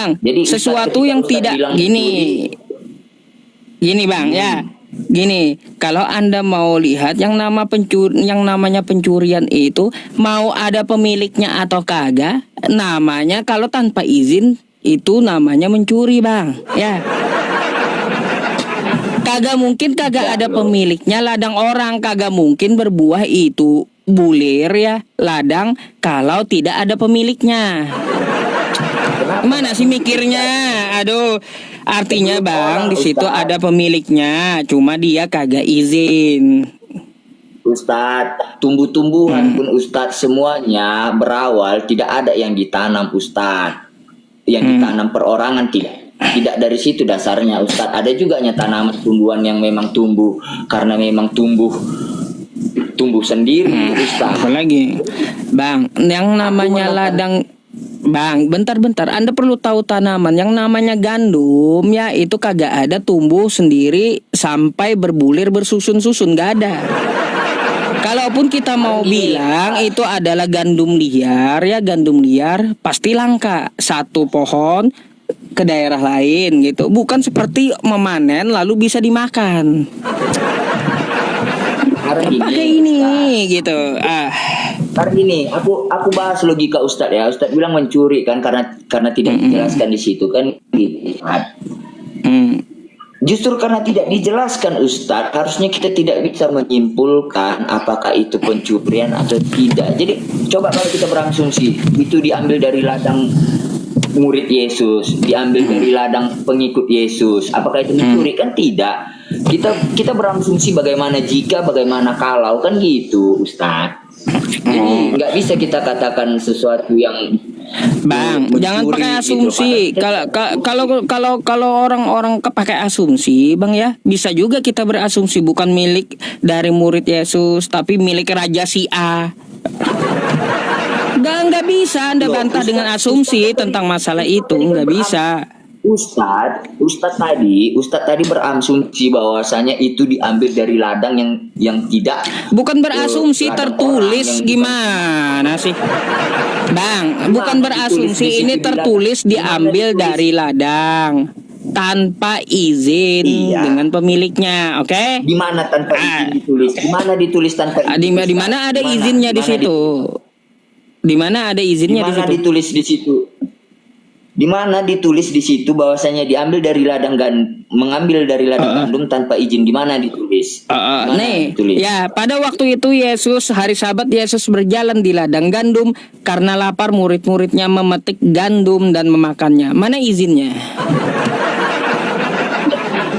Bang, Jadi sesuatu yang tidak gini. Gini Bang, ya. Gini, kalau Anda mau lihat yang namanya pencurian itu mau ada pemiliknya atau kagak, namanya kalau tanpa izin itu namanya mencuri, Bang. Ya. Kagak mungkin kagak ada pemiliknya ladang orang, kagak mungkin berbuah itu bulir ya ladang kalau tidak ada pemiliknya. Mana sih mikirnya? Aduh, artinya Bang di situ ada pemiliknya, cuma dia kagak izin. Ustadz, tumbuh-tumbuhan pun Ustadz semuanya berawal tidak ada yang ditanam Ustadz. Yang ditanam perorangan tidak dari situ dasarnya Ustadz. Ada juga tanaman tumbuhan yang memang tumbuh karena memang tumbuh sendiri Ustadz. Apalagi Bang, yang namanya ladang Bang, bentar-bentar. Anda perlu tahu tanaman yang namanya gandum ya, itu kagak ada tumbuh sendiri sampai berbulir bersusun-susun, gak ada. Kalaupun kita mau bilang itu adalah gandum liar ya, gandum liar pasti langka satu pohon ke daerah lain gitu. Bukan seperti memanen lalu bisa dimakan. Pakai ini gitu. Karena ini aku bahas logika Ustadz ya. Ustadz bilang mencuri kan karena tidak dijelaskan di situ kan. Justru karena tidak dijelaskan Ustadz, harusnya kita tidak bisa menyimpulkan apakah itu pencurian atau tidak. Jadi coba kalau kita berasumsi itu diambil dari ladang murid Yesus, diambil dari ladang pengikut Yesus, apakah itu mencuri? Kan tidak. Kita berasumsi bagaimana jika, bagaimana kalau, kan gitu Ustadz. Jadi nggak bisa kita katakan sesuatu yang Bang, jangan pakai asumsi. Gitu. Kalau orang-orang pakai asumsi, Bang ya, bisa juga kita berasumsi bukan milik dari murid Yesus, tapi milik raja si A. Nggak bisa Anda bantah dengan asumsi tentang masalah itu, nggak bisa. Ustadz tadi berasumsi bahwasanya itu diambil dari ladang yang tidak. Bukan berasumsi, tertulis gimana sih, Bang? Bukan berasumsi, ini tertulis diambil dari ladang tanpa izin dengan pemiliknya, oke? Di mana tanpa izin ditulis? Di mana ditulis tanpa izin? Di mana ada izinnya di situ? Di mana ada izinnya di situ? Ditulis di situ? Di mana ditulis di situ bahwasanya mengambil dari ladang gandum tanpa izin? Di mana ditulis? Ditulis? Ya, pada waktu itu Yesus hari Sabat Yesus berjalan di ladang gandum karena lapar, murid-muridnya memetik gandum dan memakannya. Mana izinnya?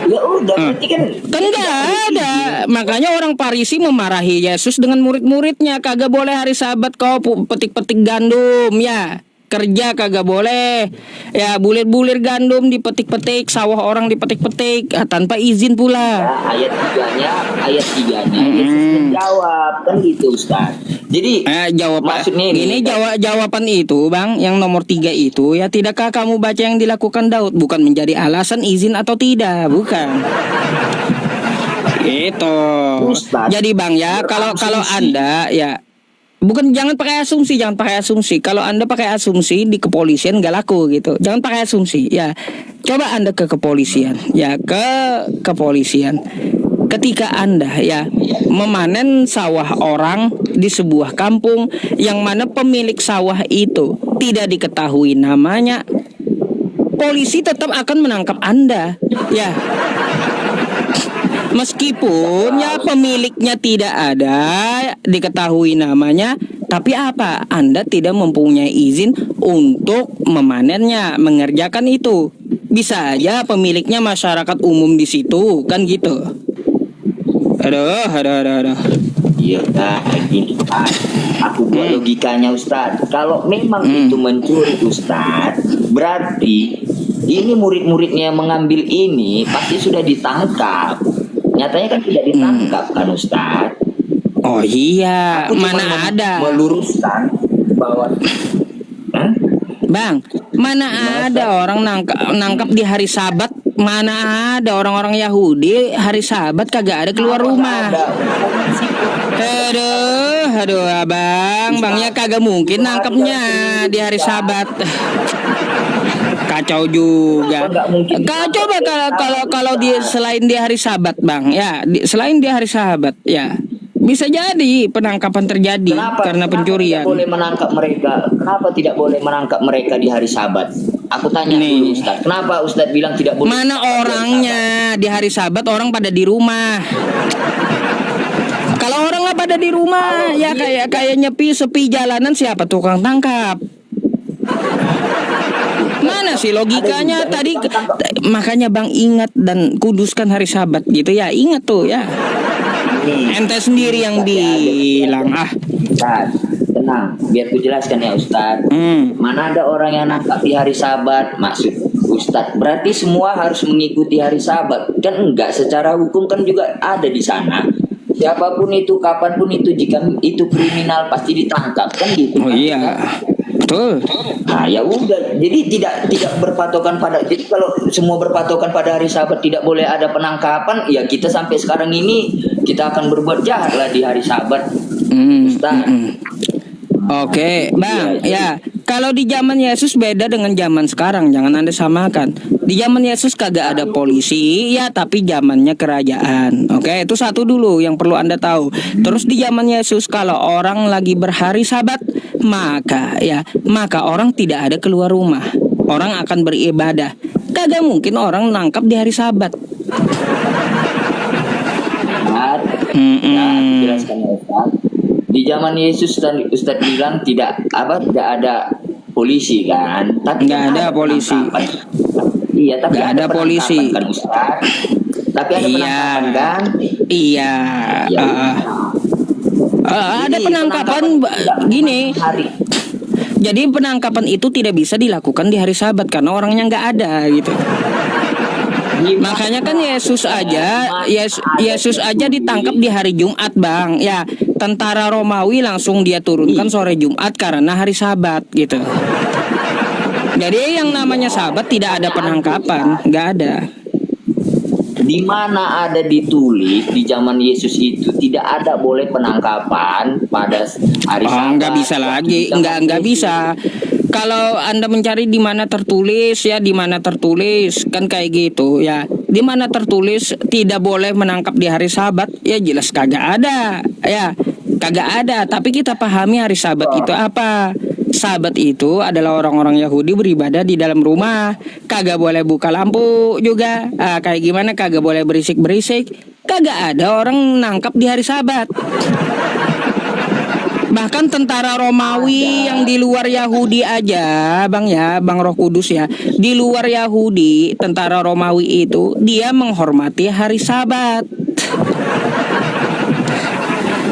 Ya udah, berarti kan nggak ada. Makanya orang Farisi memarahi Yesus dengan murid-muridnya, kagak boleh hari Sabat kau petik-petik gandum ya. Kerja kagak boleh ya, bulir-bulir gandum dipetik-petik, sawah orang dipetik-petik tanpa izin pula. Ayat 3-nya Yesus menjawab kan gitu Ustaz. Jadi maksudnya ini jawaban itu Bang yang nomor 3 itu ya, tidakkah kamu baca yang dilakukan Daud, bukan menjadi alasan izin atau tidak, bukan. Itu. Jadi Bang ya, kalau Anda ya jangan pakai asumsi. Kalau Anda pakai asumsi di kepolisian gak laku gitu. Jangan pakai asumsi. Ya, coba Anda ke kepolisian. Ketika Anda ya memanen sawah orang di sebuah kampung yang mana pemilik sawah itu tidak diketahui namanya, polisi tetap akan menangkap Anda. Ya. Meskipun ya pemiliknya tidak ada diketahui namanya, tapi apa? Anda tidak mempunyai izin untuk memanennya, mengerjakan itu. Bisa aja pemiliknya masyarakat umum di situ, kan gitu. Aduh. Iya, gini aku buat logikanya Ustaz. Kalau memang itu mencuri Ustaz, berarti ini murid-muridnya mengambil ini pasti sudah ditangkap. Nyatanya kan tidak ditangkap kan Ustaz. Oh iya, aku mana ada meluruskan bahwa Bang, mana ada orang nangkap di hari Sabat? Mana ada orang-orang Yahudi hari Sabat kagak ada keluar rumah. Aduh abang, bangnya kagak mungkin nangkapnya di hari Sabat. Kacau juga. Kenapa nggak mungkin Coba kalau di selain di hari Sabat, Bang, ya, selain di hari Sabat, ya. Bisa jadi penangkapan terjadi karena pencurian. Tidak boleh menangkap mereka? Kenapa tidak boleh menangkap mereka di hari Sabat? Aku tanya dulu Ustaz. Kenapa Ustaz bilang tidak boleh? Mana orangnya di hari Sabat, orang pada di rumah. Kalau orang nggak pada di rumah, ya kayak nyepi sepi jalanan, siapa tukang tangkap? Mana sih logikanya tadi? Makanya Bang ingat dan kuduskan hari Sabat gitu ya. Ingat tuh ya. Ente sendiri yang bilang. Ustaz, tenang, biar ku jelaskan ya Ustaz. Mana ada orang yang nangkap di hari Sabat? Maksud Ustaz, berarti semua harus mengikuti hari Sabat? Kan enggak, secara hukum kan juga ada di sana. Siapapun itu, kapanpun itu, jika itu kriminal pasti ditangkap, kan gitu. Oh iya, betul. Nah ya udah, jadi tidak berpatokan pada. Jadi kalau semua berpatokan pada hari Sabat tidak boleh ada penangkapan, ya kita sampai sekarang ini kita akan berbuat jahat lah di hari Sabat. Ustaz. Oke, Bang, ya. Kalau di zaman Yesus beda dengan zaman sekarang, jangan Anda samakan. Di zaman Yesus kagak ada polisi, ya, tapi zamannya kerajaan. Oke, itu satu dulu yang perlu Anda tahu. Terus di zaman Yesus kalau orang lagi berhari Sabat, maka orang tidak ada keluar rumah. Orang akan beribadah. Kagak mungkin orang nangkap di hari Sabat. Ya, jelaskan ya Ustaz. Di zaman Yesus Ustaz bilang tidak ada polisi kan? Tapi nggak ada polisi. Iya, tapi nggak ada polisi kan Ustaz. Tapi ada penangkapan kan? Iya. Ada penangkapan gini. Jadi penangkapan itu tidak bisa dilakukan di hari Sabat karena orangnya nggak ada gitu. Makanya kan Yesus aja ditangkap di hari Jumat, Bang. Ya, tentara Romawi langsung dia turunkan sore Jumat karena hari Sabat gitu. Jadi yang namanya Sabat tidak ada penangkapan, nggak ada. Di mana ada ditulis di zaman Yesus itu tidak ada boleh penangkapan pada hari Sabat. Nggak bisa lagi, nggak bisa. Kalau Anda mencari di mana tertulis kan kayak gitu ya. Di mana tertulis tidak boleh menangkap di hari Sabat, ya jelas kagak ada. Ya, kagak ada, tapi kita pahami hari Sabat itu apa? Sabat itu adalah orang-orang Yahudi beribadah di dalam rumah. Kagak boleh buka lampu juga. Kayak gimana kagak boleh berisik-berisik. Kagak ada orang nangkap di hari Sabat. Bahkan tentara Romawi yang di luar Yahudi aja, Bang ya, Bang Roh Kudus ya. Di luar Yahudi, tentara Romawi itu dia menghormati hari Sabat.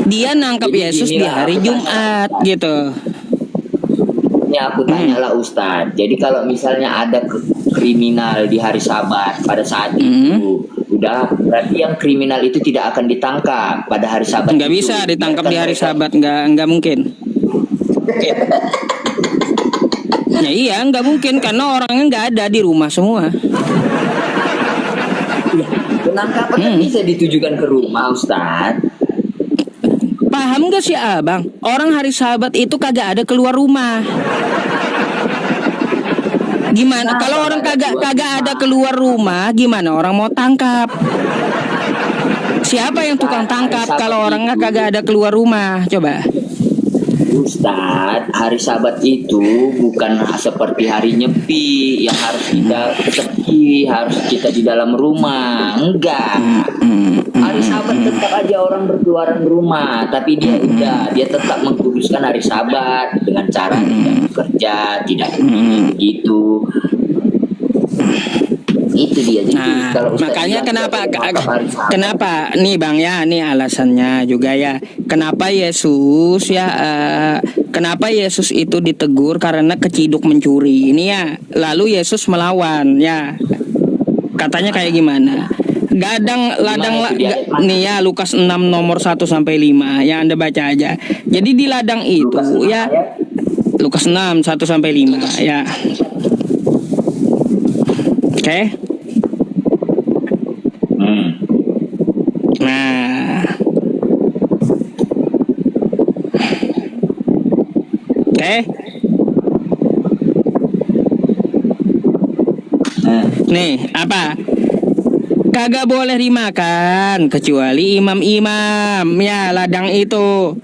Dia nangkap Yesus di hari Jumat gitu. Ini aku tanyalah Ustadz. Jadi kalau misalnya ada kriminal di hari Sabat pada saat itu, udah berarti yang kriminal itu tidak akan ditangkap pada hari Sabat. Nggak bisa ditangkap di hari Sabat, nggak mungkin. Ya iya, nggak mungkin karena orangnya nggak ada di rumah semua. Penangkapan kan bisa ditujukan ke rumah, Ustadz. Paham gak sih Abang? Orang hari Sabat itu kagak ada keluar rumah. Gimana? Kalau orang kagak ada keluar rumah, gimana orang mau tangkap? Siapa yang tukang tangkap kalau orangnya kagak ada keluar rumah? Coba. Ustadz, hari Sabat itu bukan seperti hari Nyepi yang harus kita sepi, harus kita di dalam rumah. Enggak. Hari Sabat tetap aja orang berkeluaran rumah, tapi dia tetap mengkuduskan hari Sabat dengan cara tidak bekerja, tidak begitu. Itu dia. Jadi kalau makanya kenapa nih Bang ya, nih alasannya juga ya. Kenapa Yesus itu ditegur karena keciduk mencuri. Ini ya. Lalu Yesus melawan ya. Katanya kayak gimana? Nih ya Lukas 6 nomor 1 sampai 5 ya, Anda baca aja. Jadi di ladang itu ya Lukas 6 1 sampai 5 ya. Oke. Nah. Oke. Nih, apa? Kagak boleh dimakan kecuali imam-imam ya ladang itu.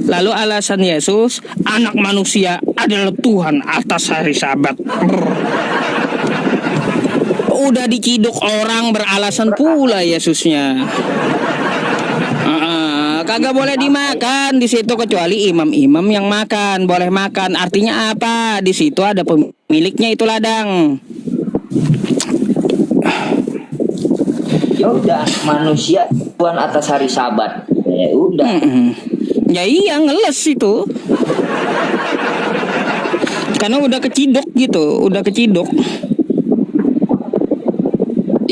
Lalu alasan Yesus, anak manusia adalah Tuhan atas hari Sabat. Brr. Udah diciduk orang beralasan pula Yesusnya. Kagak boleh dimakan di situ kecuali imam-imam yang makan, boleh makan. Artinya apa? Di situ ada pemiliknya itu ladang. Ya udah, manusia Tuhan atas hari Sabat. Ya udah. Ya iya ngeles itu. Karena udah keciduk gitu, udah keciduk.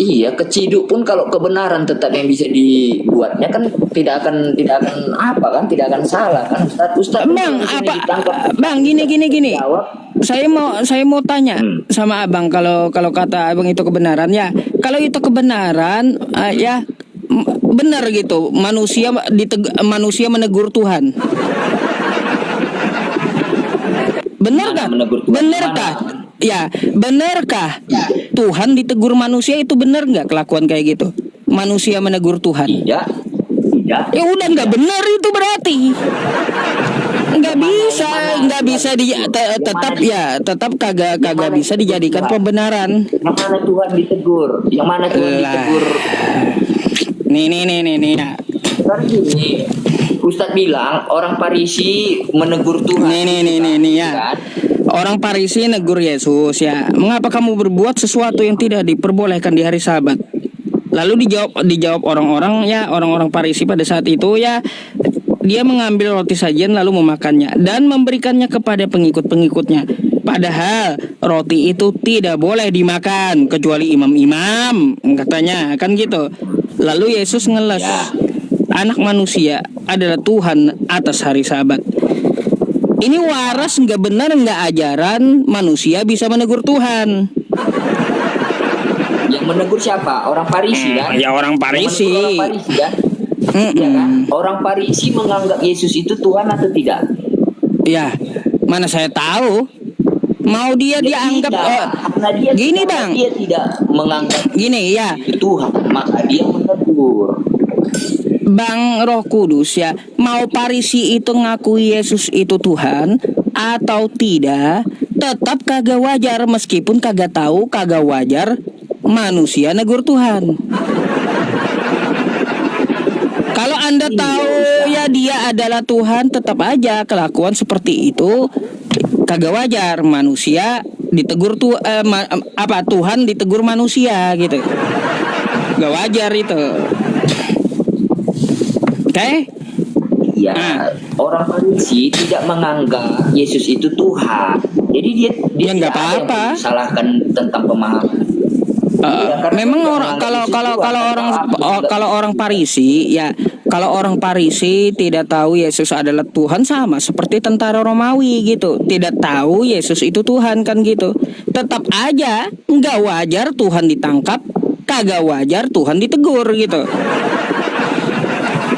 Iya, keciduk pun kalau kebenaran tetap yang bisa dibuatnya kan tidak akan apa kan, tidak akan salah kan Ustaz. Bang, apa? Bang, gini. Saya mau tanya sama Abang kalau kata Abang itu kebenaran ya. Kalau itu kebenaran ya benar gitu. Manusia menegur Tuhan. Benarkah? Benarkah? Ya, benarkah Tuhan ditegur manusia itu benar nggak kelakuan kayak gitu? Manusia menegur Tuhan. Tidak. Ya udah nggak benar itu berarti. Nggak bisa tetap kagak bisa dijadikan pembenaran. Yang mana Tuhan ditegur? Yang mana Tuhan ditegur? Nih. Kan gini, Ustadz bilang orang Farisi menegur Tuhan. Nih ya. Kan? Orang Farisi negur Yesus ya. Mengapa kamu berbuat sesuatu yang tidak diperbolehkan di hari Sabat? Lalu dijawab orang-orang Farisi pada saat itu ya. Dia mengambil roti sajian lalu memakannya dan memberikannya kepada pengikut-pengikutnya. Padahal roti itu tidak boleh dimakan kecuali imam-imam, katanya kan gitu. Lalu Yesus ngeles. Anak manusia adalah Tuhan atas hari Sabat. Ini waras nggak benar nggak ajaran manusia bisa menegur Tuhan. Yang menegur siapa? Orang Farisi kan? Ya orang Farisi. Orang Farisi kan? Ya kan? Orang Farisi menganggap Yesus itu Tuhan atau tidak? Ya, mana saya tahu. Mau dia dianggap gini bang. Dia tidak menganggap gini ya. Itu Tuhan, maka dia menegur. Bang Roh Kudus ya, mau Farisi itu ngakui Yesus itu Tuhan atau tidak, tetap kagak wajar meskipun kagak tahu kagak wajar manusia negur Tuhan. Kalau Anda tahu ya dia adalah Tuhan, tetap aja kelakuan seperti itu kagak wajar. Manusia ditegur Tuhan ditegur manusia gitu. Gak wajar itu. Oke? Ya, orang Farisi tidak menganggap Yesus itu Tuhan. Jadi dia nggak apa-apa. Salahkan tentang pemahaman. Memang kalau orang Farisi ya, kalau orang Farisi tidak tahu Yesus adalah Tuhan sama seperti tentara Romawi gitu, tidak tahu Yesus itu Tuhan kan gitu. Tetap aja nggak wajar Tuhan ditangkap, kagak wajar Tuhan ditegur gitu.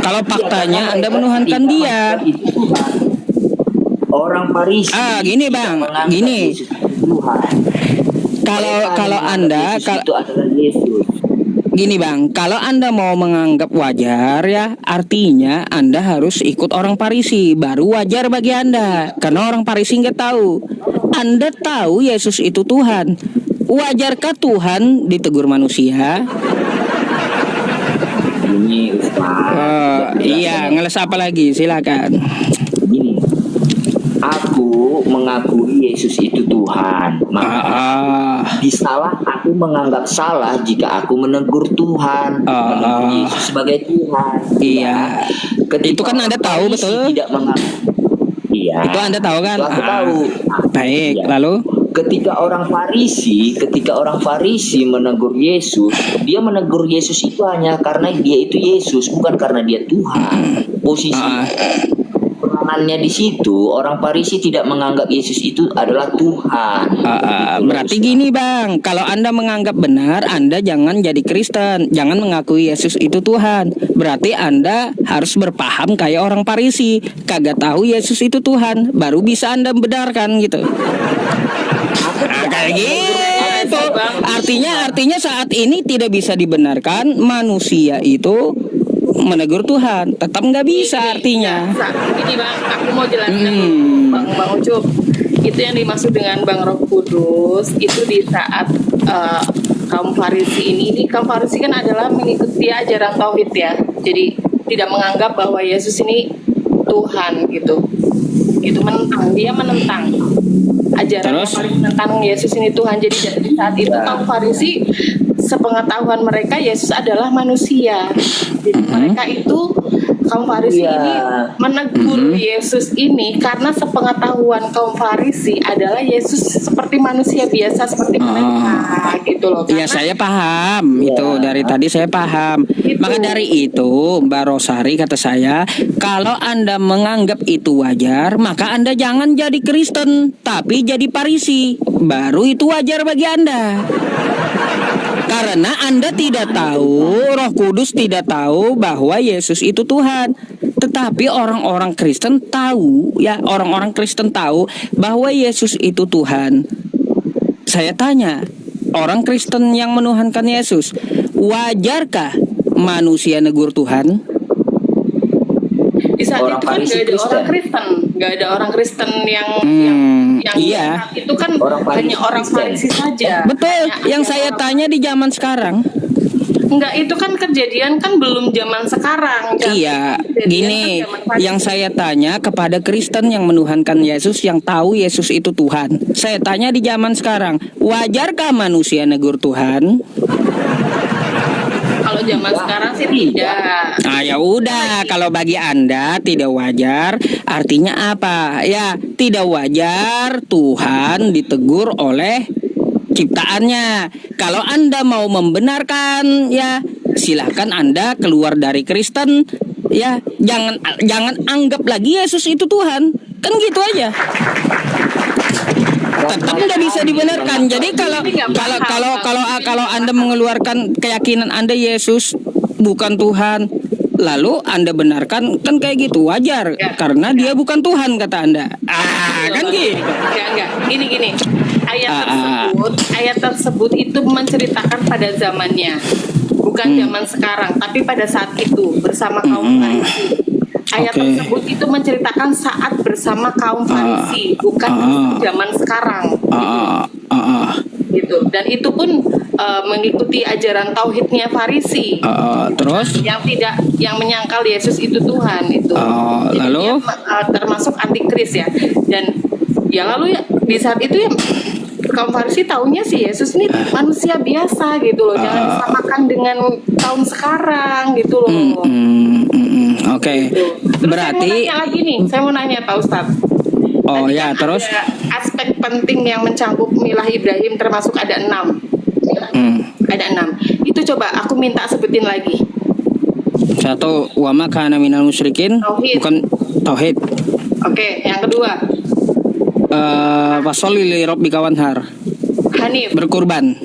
Kalau faktanya Anda menuhankan dia. Orang Farisi. Gini bang, gini. Kalau Anda gini bang, kalau Anda mau menganggap wajar ya, artinya Anda harus ikut orang Farisi, baru wajar bagi Anda. Karena orang Farisi nggak tahu. Anda tahu Yesus itu Tuhan. Wajarkah Tuhan ditegur manusia? Ini Ustaz. Iya, ngeles apa lagi? Silakan. Gini, aku mengakui Yesus itu Tuhan. Maka aku menganggap salah jika aku menegur Tuhan, menegur Yesus sebagai Tuhan. Iya. Itu kan Anda tahu betul. Tidak menganggap. Iya. Itu Anda tahu kan? Itu aku tahu. Baik, Iya. lalu? Ketika orang Farisi menegur Yesus, dia menegur Yesus itu hanya karena dia itu Yesus, bukan karena dia Tuhan. Posisi peranannya di situ, orang Farisi tidak menganggap Yesus itu adalah Tuhan. Berarti gini bang, kalau Anda menganggap benar, Anda jangan jadi Kristen, jangan mengakui Yesus itu Tuhan. Berarti Anda harus berpaham kayak orang Farisi, kagak tahu Yesus itu Tuhan, baru bisa Anda membenarkan gitu. Kayak gini itu. sih, Bang. Artinya saat ini tidak bisa dibenarkan manusia itu menegur Tuhan. Tetap nggak bisa artinya. Ini Bang, aku mau jelaskan Hmm. Bang Ucup. Itu yang dimaksud dengan Bang Roh Kudus itu di saat kaum Farisi ini kaum Farisi kan adalah mengikuti ajaran tauhid ya. Jadi tidak menganggap bahwa Yesus ini Tuhan gitu. Itu dia menentang ajaran Terus? tentang Yesus ini Tuhan. Jadi di saat itu kaum Farisi sepengetahuan mereka Yesus adalah manusia. Jadi mereka itu kaum Farisi Iya. ini menegur Yesus ini karena sepengetahuan kaum Farisi adalah Yesus seperti manusia biasa seperti mereka gitu loh. Iya, Karena saya paham itu dari tadi saya paham. Itu. Maka dari itu Mbak Rosari kata saya, kalau Anda menganggap itu wajar, maka Anda jangan jadi Kristen, tapi jadi Farisi. Baru itu wajar bagi Anda. Karena Anda tidak tahu, Roh Kudus tidak tahu bahwa Yesus itu Tuhan. Tetapi orang-orang Kristen tahu, ya, orang-orang Kristen tahu bahwa Yesus itu Tuhan. Saya tanya, orang Kristen yang menuhankan Yesus, wajarkah manusia negur Tuhan? di saat Orang itu kan Farisi nggak ada Kristen. orang Kristen, nggak ada orang Kristen yang iya. itu kan Orang Farisi hanya orang Kristen. Farisi saja. Betul, Hanya yang ada saya orang- tanya di zaman sekarang. Enggak, itu kan kejadian kan belum zaman sekarang. Iya, Kejadian gini, kan zaman Farisi. yang saya tanya kepada Kristen yang menuhankan Yesus, yang tahu Yesus itu Tuhan. Saya tanya di zaman sekarang, wajarkah manusia negur Tuhan? Kalau zaman sekarang sih tidak. Ah, ya udah, kalau bagi Anda tidak wajar, artinya apa? Ya, tidak wajar Tuhan ditegur oleh ciptaannya. Kalau Anda mau membenarkan, ya silahkan Anda keluar dari Kristen. Ya, jangan anggap lagi Yesus itu Tuhan. Kan gitu aja. Tetap nggak bisa dibenarkan. Jadi kalau Anda mengeluarkan keyakinan Anda Yesus bukan Tuhan, lalu Anda benarkan, kan kayak gitu wajar, Ya. karena dia bukan Tuhan kata Anda. Kan gitu. Enggak. Gini. Ah, Ayat tersebut itu menceritakan pada zamannya. Bukan zaman sekarang, tapi pada saat itu bersama kaum Farisi. Ayat Oke. tersebut itu menceritakan saat bersama kaum Farisi, bukan zaman sekarang. Gitu. Dan itu pun mengikuti ajaran tauhidnya Farisi. Terus yang menyangkal Yesus itu Tuhan itu. Jadi lalu? dia, termasuk antikris ya. Dan ya lalu ya di saat itu ya kaum Farisi taunya sih Yesus ini manusia biasa gitu loh. Jangan disamakan dengan kaum sekarang gitu loh. Oke. Gitu. Terus Berarti saya mau nanya Pak Ustadz. oh Tadi ya, kan terus ada aspek penting yang mencangkup milah Ibrahim termasuk ada 6. Ada 6. Itu coba aku minta sebutin lagi. satu, wa ma kana minal musyrikin, Tauhid. bukan tauhid. Oke, yang kedua Fasholli li rabbika wanhar, Hanif. berkurban.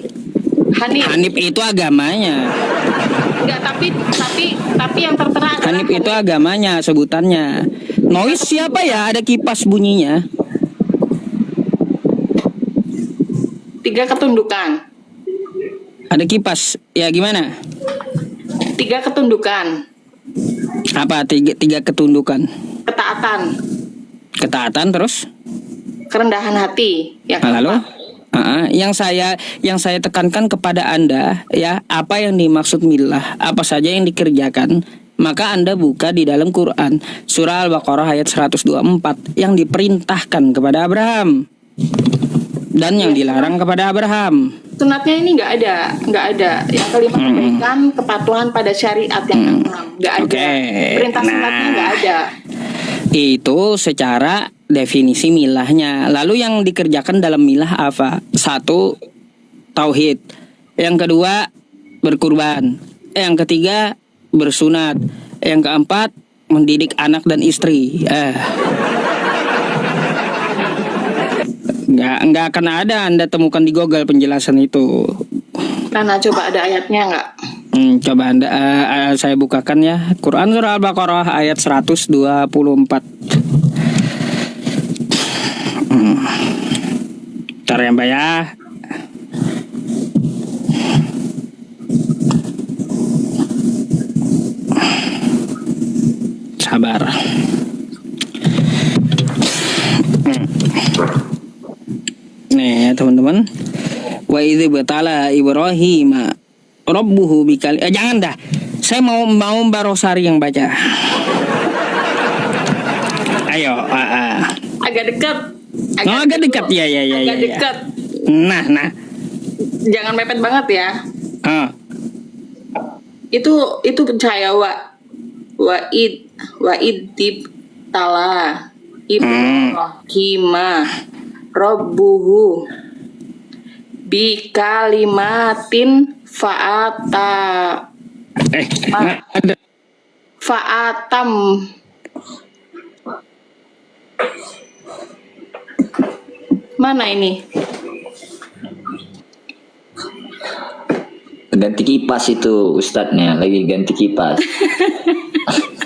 Hanif. Itu agamanya. Enggak, tapi yang tertera adalah Hanif itu agamanya, sebutannya. Noise siapa ya? Ada kipas bunyinya. 3 ketundukan. Ada kipas. Ya gimana? 3 ketundukan. Apa tiga ketundukan? Ketaatan. Ketaatan terus? Kerendahan hati. Yang Lalu? keempat. Yang saya tekankan kepada Anda, ya, apa yang dimaksud milah, apa saja yang dikerjakan, maka Anda buka di dalam Quran surah Al-Baqarah ayat 124 yang diperintahkan kepada Abraham dan yang dilarang kepada Abraham. Sunatnya ini nggak ada. Yang kelima kebaikan, kepatuhan pada syariat yang keenam, nggak ada. Oke. Perintah sunatnya nggak ada. Itu secara definisi milahnya. Lalu yang dikerjakan dalam milah apa? 1, tauhid. Yang kedua, berkurban. Yang ketiga, bersunat. Yang keempat, mendidik anak dan istri. Nggak akan ada Anda temukan di Google penjelasan itu. Karena coba ada ayatnya nggak? Coba Anda saya bukakan ya. Quran surah Al-Baqarah ayat 124. Bentar ya Mbak ya. Sabar. Nih ya teman-teman. Wa idz batala Ibrahim rabbuhu bikali. Jangan dah. Saya mau Mbak Rosari yang baca. Ayo, Agak dekat. agak dekat ya. Agak dekat. Nah. Jangan mepet banget ya. Ah. Itu percaya Wa'id tib tala Ibrahim Rabbuhu bi kalimatin Ada. fa'atam mana ini? Ganti kipas itu ustadznya, lagi ganti kipas.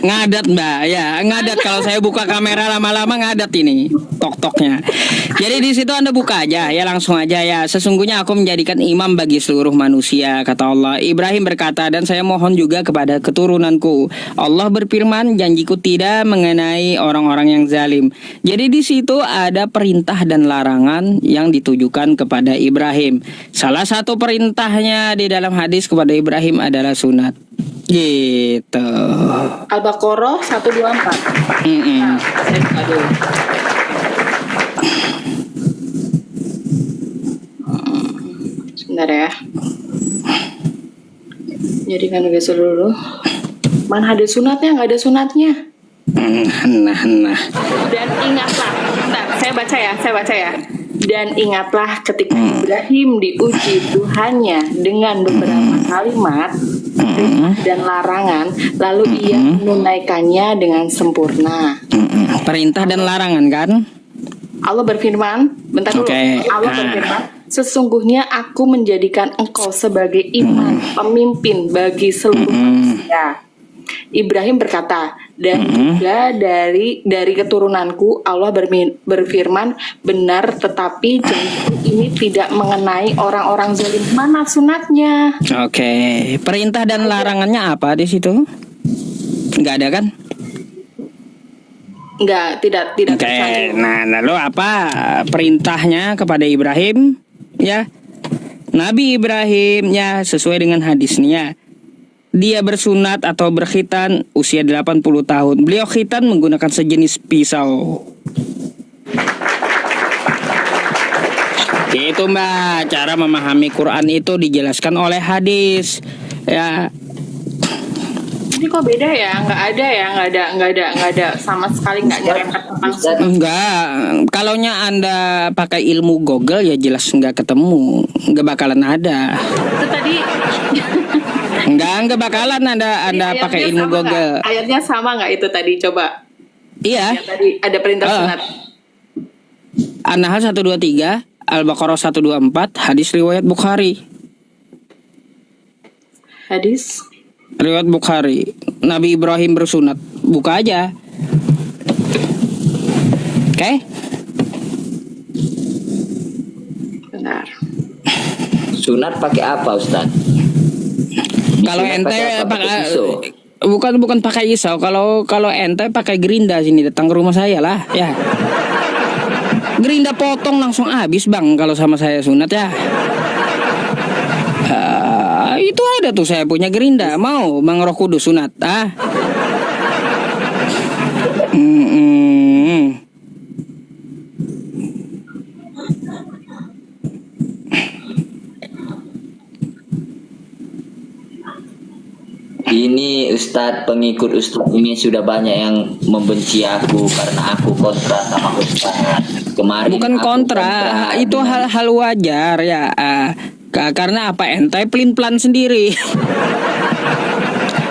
Ngadat Mbak, ya ngadat kalau saya buka kamera lama-lama ngadat ini tok-toknya. Jadi di situ Anda buka aja ya, langsung aja ya. Sesungguhnya aku menjadikan imam bagi seluruh manusia, kata Allah. Ibrahim berkata, dan saya mohon juga kepada keturunanku. Allah berfirman, janjiku tidak mengenai orang-orang yang zalim. Jadi di situ ada perintah dan larangan yang ditujukan kepada Ibrahim. Salah satu perintahnya di dalam hadis kepada Ibrahim adalah sunat. Gitu. Al-Baqarah 124. Nah, saya buka dulu. Sebentar ya. Jadi kan udah seluruh. Mana ada sunatnya? Nggak ada sunatnya. Nah. Dan ingatlah, bentar, saya baca ya. Dan ingatlah ketika Ibrahim diuji Tuhannya dengan beberapa kalimat dan larangan, lalu ia menunaikannya dengan sempurna. Perintah dan larangan kan? Allah berfirman, bentar dulu. Oke. Allah berfirman, sesungguhnya aku menjadikan engkau sebagai imam, pemimpin bagi seluruh manusia. Ibrahim berkata, dan juga dari keturunanku Allah berfirman benar, tetapi janjiku ini tidak mengenai orang-orang zalim. Mana sunatnya? Oke. Perintah dan larangannya apa di situ? Nggak ada kan? Enggak, tidak Oke. tercantum. Nah, lalu apa perintahnya kepada Ibrahim? Ya, Nabi Ibrahim ya sesuai dengan hadisnya. Dia bersunat atau berkhitan usia 80 tahun. Beliau khitan menggunakan sejenis pisau. Itu Mbak, cara memahami Quran itu dijelaskan oleh hadis. Ya, Ini kok beda ya? Nggak ada sama sekali nggak nyerempet langsung. enggak. Kalaunya Anda pakai ilmu Google ya jelas nggak ketemu. Nggak bakalan ada. Itu tadi Enggak bakalan Anda ayatnya pakai ilmu sama Google. nggak? Ayatnya sama nggak itu tadi? Coba. Iya. Ya, tadi ada perintah sunat. An-Nahl 123, Al-Baqarah 124, hadis riwayat Bukhari. Hadis. Riwayat Bukhari. Nabi Ibrahim bersunat. Buka aja. Oke? Benar. Sunat pakai apa Ustaz? Kalau Sunat ente pakai apa? Pakai pisau? bukan pakai pisau. Kalau ente pakai gerinda sini, datang ke rumah saya lah, ya. Gerinda potong langsung habis Bang kalau sama saya sunat ya. Itu ada tuh saya punya gerinda. Mau Bang Roh Kudus sunat? Ini Ustadz, pengikut Ustadz ini sudah banyak yang membenci aku karena aku kontra sama Ustadz. Kemarin Bukan aku kontra, itu dengan- hal-hal wajar ya. Karena apa ente pelin-pelan sendiri.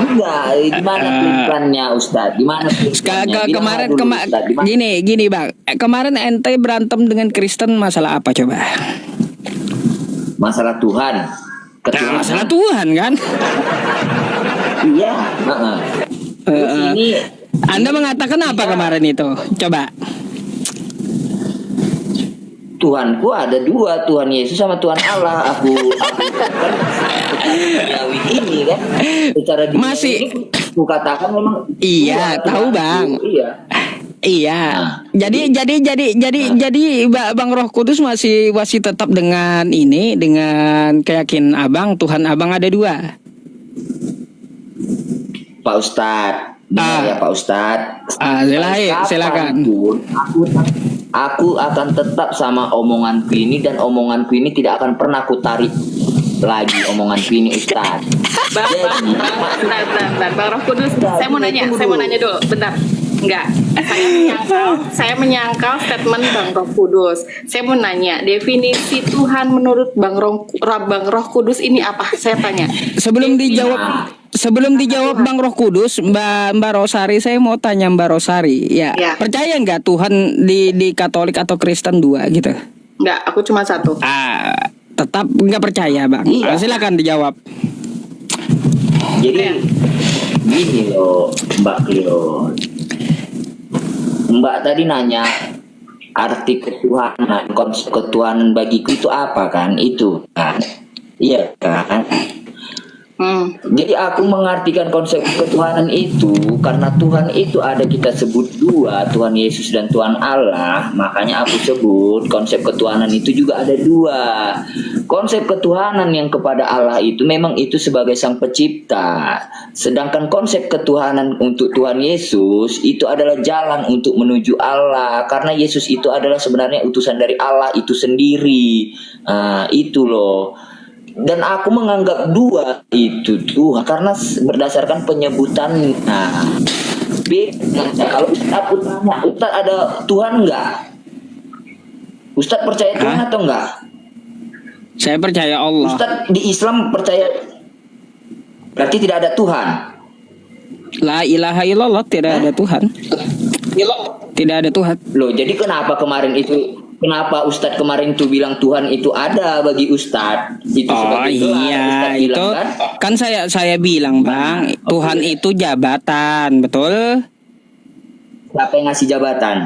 Enggak, gimana pelan-pelannya Ustadz? Gimana pelan-pelannya? Bilang Kemarin dulu, Ustadz, gimana? gini Bang. Kemarin ente berantem dengan Kristen masalah apa coba? Masalah Tuhan. Nah, masalah Tuhan kan? Iya. Terus ini Anda mengatakan apa kemarin itu? Coba. Tuhanku ada dua, Tuhan Yesus sama Tuhan Allah. Aku kan duniawi ini kan. Secara duniawi Masih ini aku katakan memang Iya, dua, tahu, Tuhan Bang. itu, iya. Iya. Nah, Jadi Bang Roh Kudus masih tetap dengan ini, dengan keyakinan Abang, Tuhan Abang ada dua. Pak Ustadz, benar ya Pak Ustadz. Silakan. Kapanpun aku akan tetap sama omonganku ini, dan omonganku ini tidak akan pernah aku tarik lagi omonganku ini, Ustadz. Bentar. Bang Roh Kudus, saya mau nanya dulu, bentar. Enggak, saya menyangkal statement Bang Roh Kudus. Saya mau nanya, definisi Tuhan menurut Bang Roh Kudus ini apa? Saya tanya. Sebelum dijawab Bang Roh Kudus, Mbak Rosari, saya mau tanya Mbak Rosari, ya. Percaya nggak Tuhan di Katolik atau Kristen dua gitu? Enggak, aku cuma satu. Tetap nggak percaya, Bang. Iya. Silakan dijawab. Jadi gini loh, Mbak Cleo. Mbak tadi nanya arti ketuhanan, konsep ketuhanan bagiku itu apa kan? Itu kan, iya kan? Jadi aku mengartikan konsep ketuhanan itu karena Tuhan itu ada, kita sebut dua, Tuhan Yesus dan Tuhan Allah. Makanya aku sebut konsep ketuhanan itu juga ada dua. Konsep ketuhanan yang kepada Allah itu memang itu sebagai sang pencipta. Sedangkan konsep ketuhanan untuk Tuhan Yesus itu adalah jalan untuk menuju Allah. Karena Yesus itu adalah sebenarnya utusan dari Allah itu sendiri. Itu loh. Dan aku menganggap dua itu Tuhan karena berdasarkan penyebutan. Kalau aku tanya, Ustadz ada Tuhan enggak? Ustadz percaya Tuhan atau enggak? Saya percaya Allah. Ustadz di Islam percaya, berarti tidak ada Tuhan. La ilaha illallah, tidak ada Tuhan. Tidak ada Tuhan. Loh, jadi kenapa Ustadz kemarin itu bilang Tuhan itu ada bagi Ustadz? Itu sebagai gelar, iya, Ustadz itu bilang, kan saya bilang, Bang, Tuhan itu jabatan, betul? Siapa yang ngasih jabatan?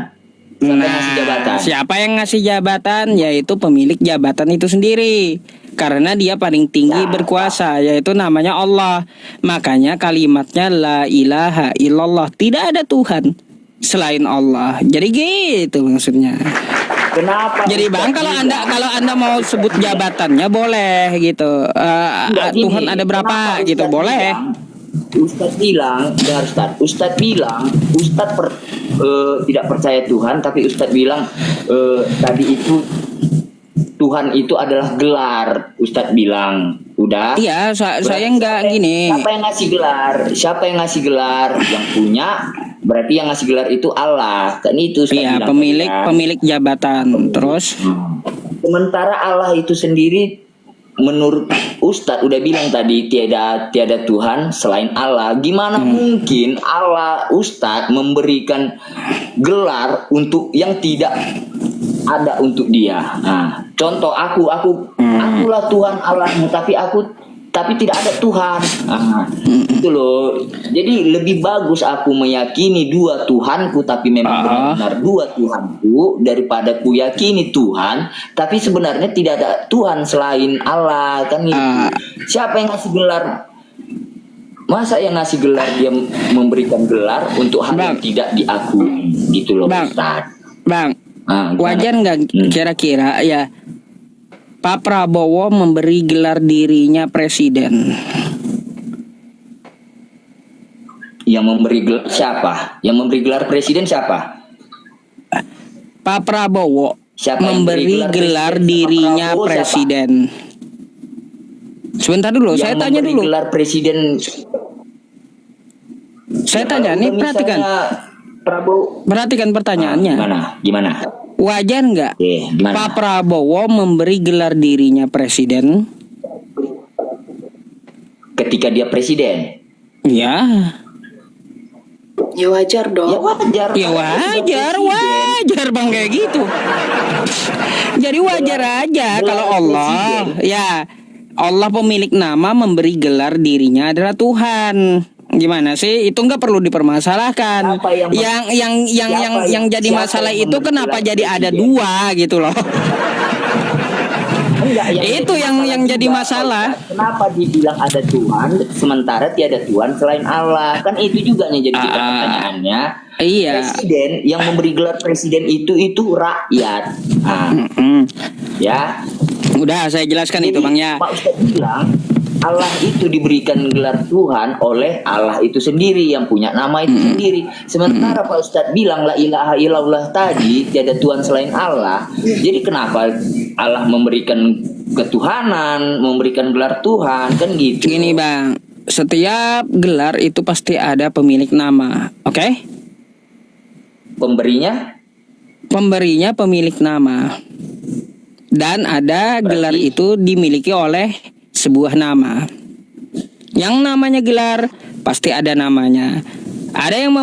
Siapa yang ngasih jabatan? Yaitu pemilik jabatan itu sendiri. Karena dia paling tinggi berkuasa, yaitu namanya Allah. Makanya kalimatnya la ilaha illallah, tidak ada Tuhan selain Allah. Jadi gitu maksudnya. Kenapa? Jadi Bang, kalau anda mau sebut jabatannya boleh gitu. Tuhan ada berapa gitu, boleh. Ustadz bilang, Ustadz tidak percaya Tuhan, tapi Ustadz bilang tadi itu Tuhan itu adalah gelar. Ustadz bilang, udah. Iya, saya enggak gini. Siapa yang ngasih gelar? Yang punya, berarti yang ngasih gelar itu Allah. Kan itu Ustadz iya, bilang. pemilik jabatan. Terus sementara Allah itu sendiri, menurut Ustadz udah bilang tadi tiada Tuhan selain Allah. Gimana mungkin Allah Ustadz memberikan gelar untuk yang tidak ada untuk dia? Contoh akulah Tuhan Allahmu, tapi tidak ada Tuhan. Itu loh. Jadi lebih bagus aku meyakini dua Tuhanku tapi memang benar-benar dua Tuhanku, daripada ku yakini Tuhan tapi sebenarnya tidak ada Tuhan selain Allah. Kan itu. Siapa yang ngasih gelar? Masa yang ngasih gelar dia memberikan gelar untuk hal yang tidak diakui? Gitu loh, Ustaz. Bang, wajar nggak kira-kira ya Pak Prabowo memberi gelar dirinya presiden? Yang memberi gelar siapa? Yang memberi gelar presiden siapa? Pak Prabowo Siapa memberi gelar dirinya presiden. Sebentar dulu, saya tanya dulu. Gelar presiden. Saya tanya, nih perhatikan. Prabowo. Perhatikan pertanyaannya. Gimana? Wajar nggak gimana? Pak Prabowo memberi gelar dirinya presiden ketika dia presiden? Ya. Ya wajar dong. Ya wajar Bang kayak gitu. Jadi wajar aja kalau Allah, ya Allah pemilik nama memberi gelar dirinya adalah Tuhan. Gimana sih? Itu nggak perlu dipermasalahkan. Yang jadi masalah itu kenapa jadi ada dua gitu loh. Enggak, Itu yang masalah jadi juga, masalah. Ustaz. Kenapa dibilang ada Tuhan sementara tiada Tuhan selain Allah? Kan itu juga nih jadi kita pertanyaannya. Iya. Presiden yang memberi gelar presiden itu rakyat. Nah, ya. Udah saya jelaskan itu Bang ya. Pak Ustadz bilang Allah itu diberikan gelar Tuhan oleh Allah itu sendiri yang punya nama itu sendiri. Sementara Pak Ustadz bilang la ilaha illallah tadi tiada Tuhan selain Allah. Jadi kenapa Allah memberikan ketuhanan, memberikan gelar Tuhan kan gitu? Gini Bang, setiap gelar itu pasti ada pemilik nama, oke? Pemberinya pemilik nama. Dan ada gelar itu dimiliki oleh sebuah nama. Yang namanya gelar pasti ada namanya. Ada yang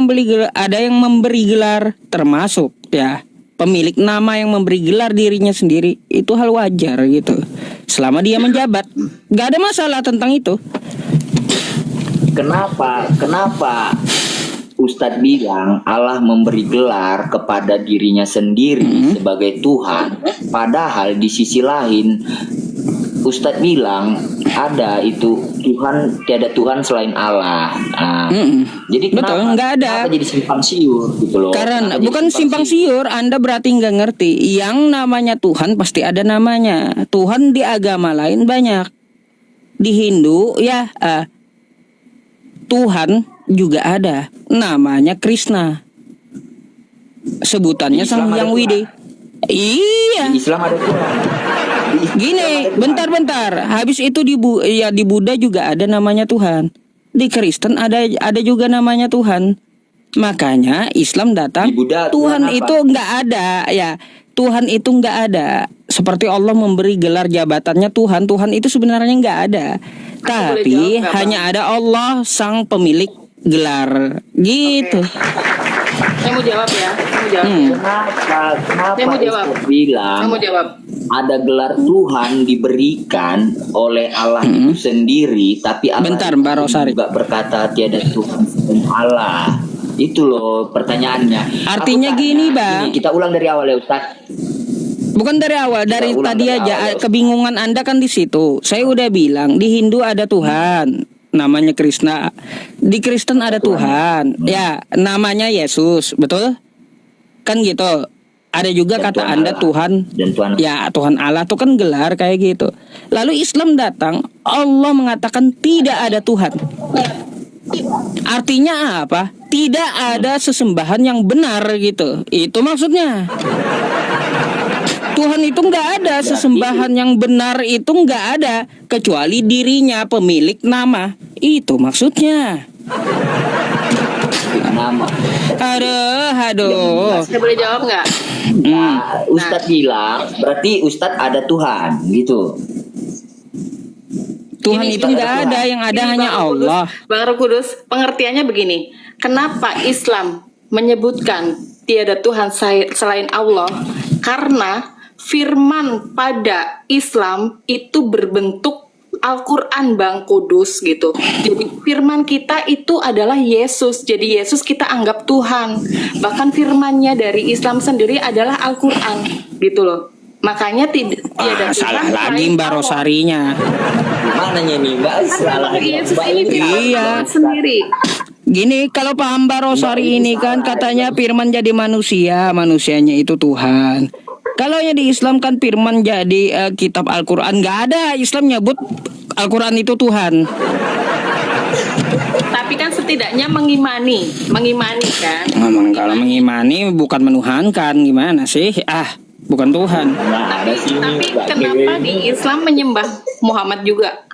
memberi gelar termasuk ya pemilik nama yang memberi gelar dirinya sendiri, itu hal wajar gitu. Selama dia menjabat, gak ada masalah tentang itu. Kenapa Ustadz bilang Allah memberi gelar kepada dirinya sendiri sebagai Tuhan, padahal di sisi lain Ustadz bilang ada itu Tuhan, tiada Tuhan selain Allah. Nah, jadi Betul, nggak ada. Kenapa jadi simpang siur gitu loh? Karena Kenapa jadi bukan simpang siur, Anda berarti nggak ngerti. Yang namanya Tuhan pasti ada namanya. Tuhan di agama lain banyak. Di Hindu ya Tuhan juga ada. Namanya Krishna. Sebutannya Di Islam Sang ada Hyang Tuhan. Widi. Iya. Di Islam ada Tuhan. Di Islam Gini, ada Tuhan. bentar. Habis itu di Buddha juga ada namanya Tuhan. Di Kristen ada juga namanya Tuhan. Makanya Islam datang. Di Buddha Tuhan Tuhan apa? itu nggak ada, ya. Tuhan itu nggak ada. Seperti Allah memberi gelar jabatannya Tuhan. Tuhan itu sebenarnya nggak ada. boleh Tapi jawab nggak, hanya ada Allah sang pemilik gelar. Gitu. Saya mau jawab ya. Kenapa Saya mau jawab. Ustadz bilang Saya mau jawab. ada gelar Tuhan diberikan oleh Allah itu sendiri, tapi Allah Bentar, itu Mbak Rosari. juga berkata tiada Tuhan selain Allah. Itu loh pertanyaannya. Artinya Aku tanya, gini, Bang. kita ulang dari awal ya Ustaz. Bukan dari awal, dari ulang tadi dari aja awal, ya. kebingungan Anda kan di situ. Saya udah bilang di Hindu ada Tuhan, namanya Krishna. Di Kristen ada Tuhan, ya namanya Yesus, betul? Kan gitu. Ada juga Dan kata Tuhan Anda Allah. Tuhan, Dan Tuhan ya Tuhan Allah tuh kan gelar kayak gitu. Lalu Islam datang, Allah mengatakan tidak ada Tuhan. Artinya apa? Tidak ada sesembahan yang benar gitu. Itu maksudnya. Tuhan itu nggak ada, sesembahan yang benar itu nggak ada kecuali dirinya pemilik nama. Itu maksudnya. nama. Aduh. Saya boleh jawab nggak? Nah, Ustadz bilang berarti Ustadz ada Tuhan gitu. Tuhan Ini itu nggak ada, yang ada Ini hanya Bang Roh Kudus. Allah. Bang Roh Kudus, pengertiannya begini. Kenapa Islam menyebutkan tiada Tuhan selain Allah? Karena firman pada Islam itu berbentuk Al-Quran, Bang Kudus gitu. Jadi firman kita itu adalah Yesus. Jadi Yesus kita anggap Tuhan. Bahkan firmannya dari Islam sendiri adalah Al-Quran gitu loh. Makanya tiada Tuhan Salah lagi selain Mbak Allah. Rosarinya. Gimana nih Mbak? Salah Kan Yesus Mbak ini firman Iya. Allah sendiri. Gini, kalau paham Mbak Rosari ini kan katanya firman jadi manusia, manusianya itu Tuhan. Kalau yang di Islam kan firman jadi kitab Al-Quran, nggak ada. Islam nyebut Al-Quran itu Tuhan. Tapi kan setidaknya mengimani kan. Ngomong kalau mengimani bukan menuhankan, gimana sih? Bukan Tuhan. Nggak ada sih ini, Tapi Mbak kenapa Dewi di ini. Islam menyembah Muhammad juga?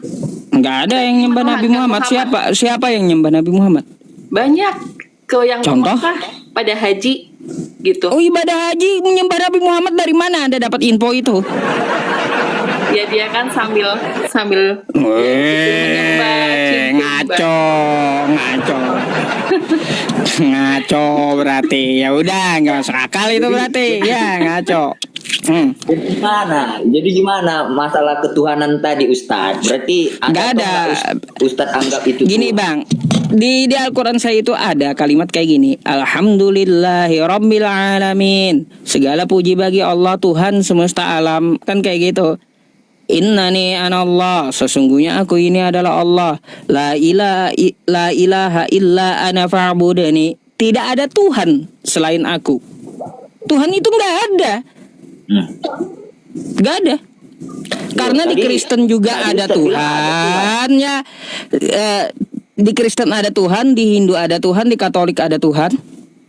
Nggak ada yang nyembah Nabi Muhammad. Siapa yang nyembah Nabi Muhammad? Banyak ke yang ke Contoh? Mekah pada haji gitu. Oh, ibadah haji menyembah Nabi Muhammad dari mana Anda dapat info itu? Ya dia kan sambil Ngaco. Ngaco berarti. Ya udah, nggak masuk akal itu berarti. Ya, ngaco. Jadi gimana masalah ketuhanan tadi Ustadz? Berarti Nggak ada. Ustadz anggap itu Gini Tuhan. Bang, di Al-Quran saya itu ada kalimat kayak gini. Alhamdulillahi Rabbil Alamin. Segala puji bagi Allah Tuhan semesta alam. Kan kayak gitu. Innani anallah, sesungguhnya aku ini adalah Allah. La ilaha illa ana fa'budani. Tidak ada Tuhan selain aku. Tuhan itu nggak ada. Nggak ada. Karena di tadi- Kristen juga tadi ada Ustaz bilang ada Tuhan ya. Di Kristen ada Tuhan, di Hindu ada Tuhan, di Katolik ada Tuhan.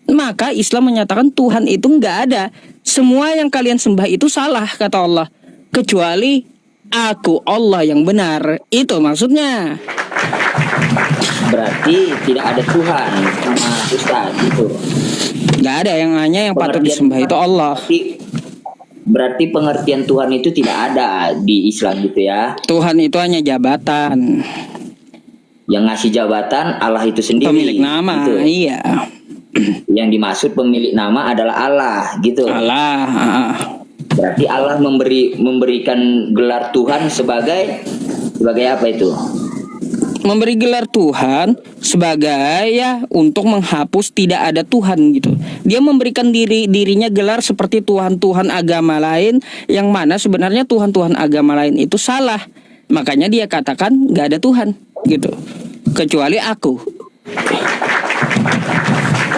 Maka Islam menyatakan Tuhan itu nggak ada. Semua yang kalian sembah itu salah, kata Allah. Kecuali aku Allah yang benar. Itu maksudnya. Berarti tidak ada Tuhan sama Ustaz gitu. Nggak ada, yang hanya yang patut disembah itu Allah. Berarti pengertian Tuhan itu tidak ada di Islam gitu ya. Tuhan itu hanya jabatan, Yang ngasih jabatan Allah itu sendiri. pemilik nama. Gitu. Iya. Yang dimaksud pemilik nama adalah Allah gitu. Allah. Berarti Allah memberikan gelar Tuhan sebagai apa itu? Memberi gelar Tuhan sebagai ya untuk menghapus tidak ada Tuhan gitu. Dia memberikan dirinya gelar seperti Tuhan-Tuhan agama lain, yang mana sebenarnya Tuhan-Tuhan agama lain itu salah. Makanya dia katakan nggak ada Tuhan gitu. Kecuali aku.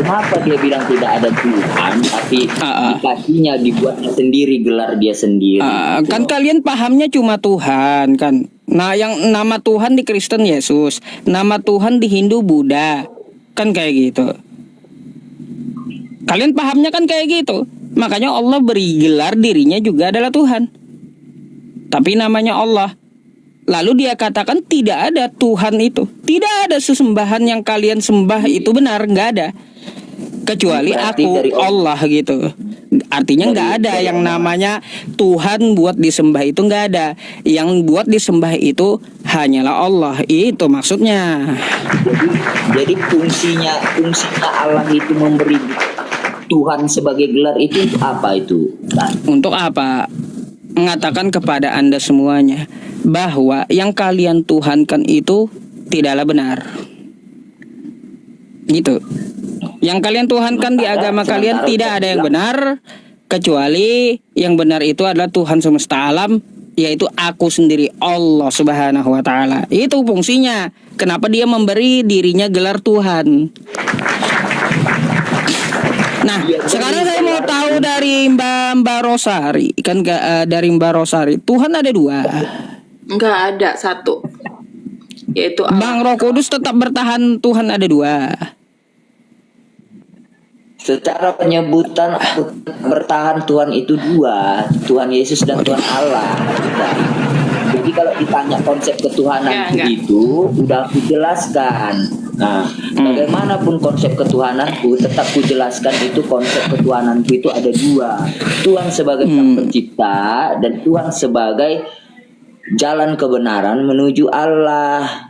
Kenapa dia bilang tidak ada Tuhan, tapi dikasihnya, dibuatnya sendiri gelar dia sendiri? Gitu. Kan kalian pahamnya cuma Tuhan kan. Nah, yang nama Tuhan di Kristen Yesus, nama Tuhan di Hindu Buddha, kan kayak gitu. Kalian pahamnya kan kayak gitu. Makanya Allah beri gelar dirinya juga adalah Tuhan. Tapi namanya Allah. Lalu dia katakan tidak ada Tuhan itu. Tidak ada sesembahan yang kalian sembah itu benar, nggak ada. Kecuali Berarti aku dari Allah gitu. Artinya nggak ada yang namanya Tuhan buat disembah, itu nggak ada. Yang buat disembah itu hanyalah Allah. Itu maksudnya. Jadi fungsinya Allah itu memberi Tuhan sebagai gelar itu untuk apa itu? Nah, Untuk apa? Mengatakan kepada Anda semuanya bahwa yang kalian tuhankan itu tidaklah benar. Gitu. Yang kalian tuhankan di agama kalian tidak ada yang benar, kecuali yang benar itu adalah Tuhan semesta alam, yaitu aku sendiri, Allah Subhanahu wa taala. Itu fungsinya. Kenapa dia memberi dirinya gelar Tuhan? Nah, sekarang saya mau tahu dari Mbak Rosari, kan dari Mbak Rosari, Tuhan ada dua. Nggak ada satu, yaitu Allah. Bang Roh Kudus tetap bertahan Tuhan ada dua. secara penyebutan bertahan Tuhan itu dua, Tuhan Yesus dan Tuhan Allah. Jadi kalau ditanya konsep ketuhanan itu udah aku jelaskan. Nah, bagaimanapun konsep ketuhananku, tetap ku jelaskan itu konsep ketuhananku itu ada dua. Tuhan sebagai sang pencipta dan Tuhan sebagai jalan kebenaran menuju Allah.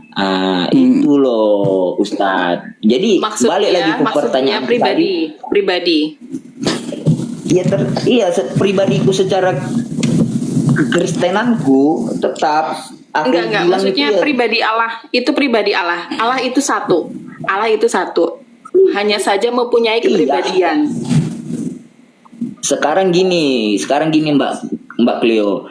Itu loh Ustadz. Jadi Maksudnya, balik lagi ke pertanyaan pribadi. Iya, pribadiku secara kekristenanku tetap aku Enggak, bilang maksudnya itu ya, pribadi Allah itu pribadi Allah. Allah itu satu. Allah itu satu. Hanya saja mempunyai kepribadian. Sekarang gini Mbak Cleo.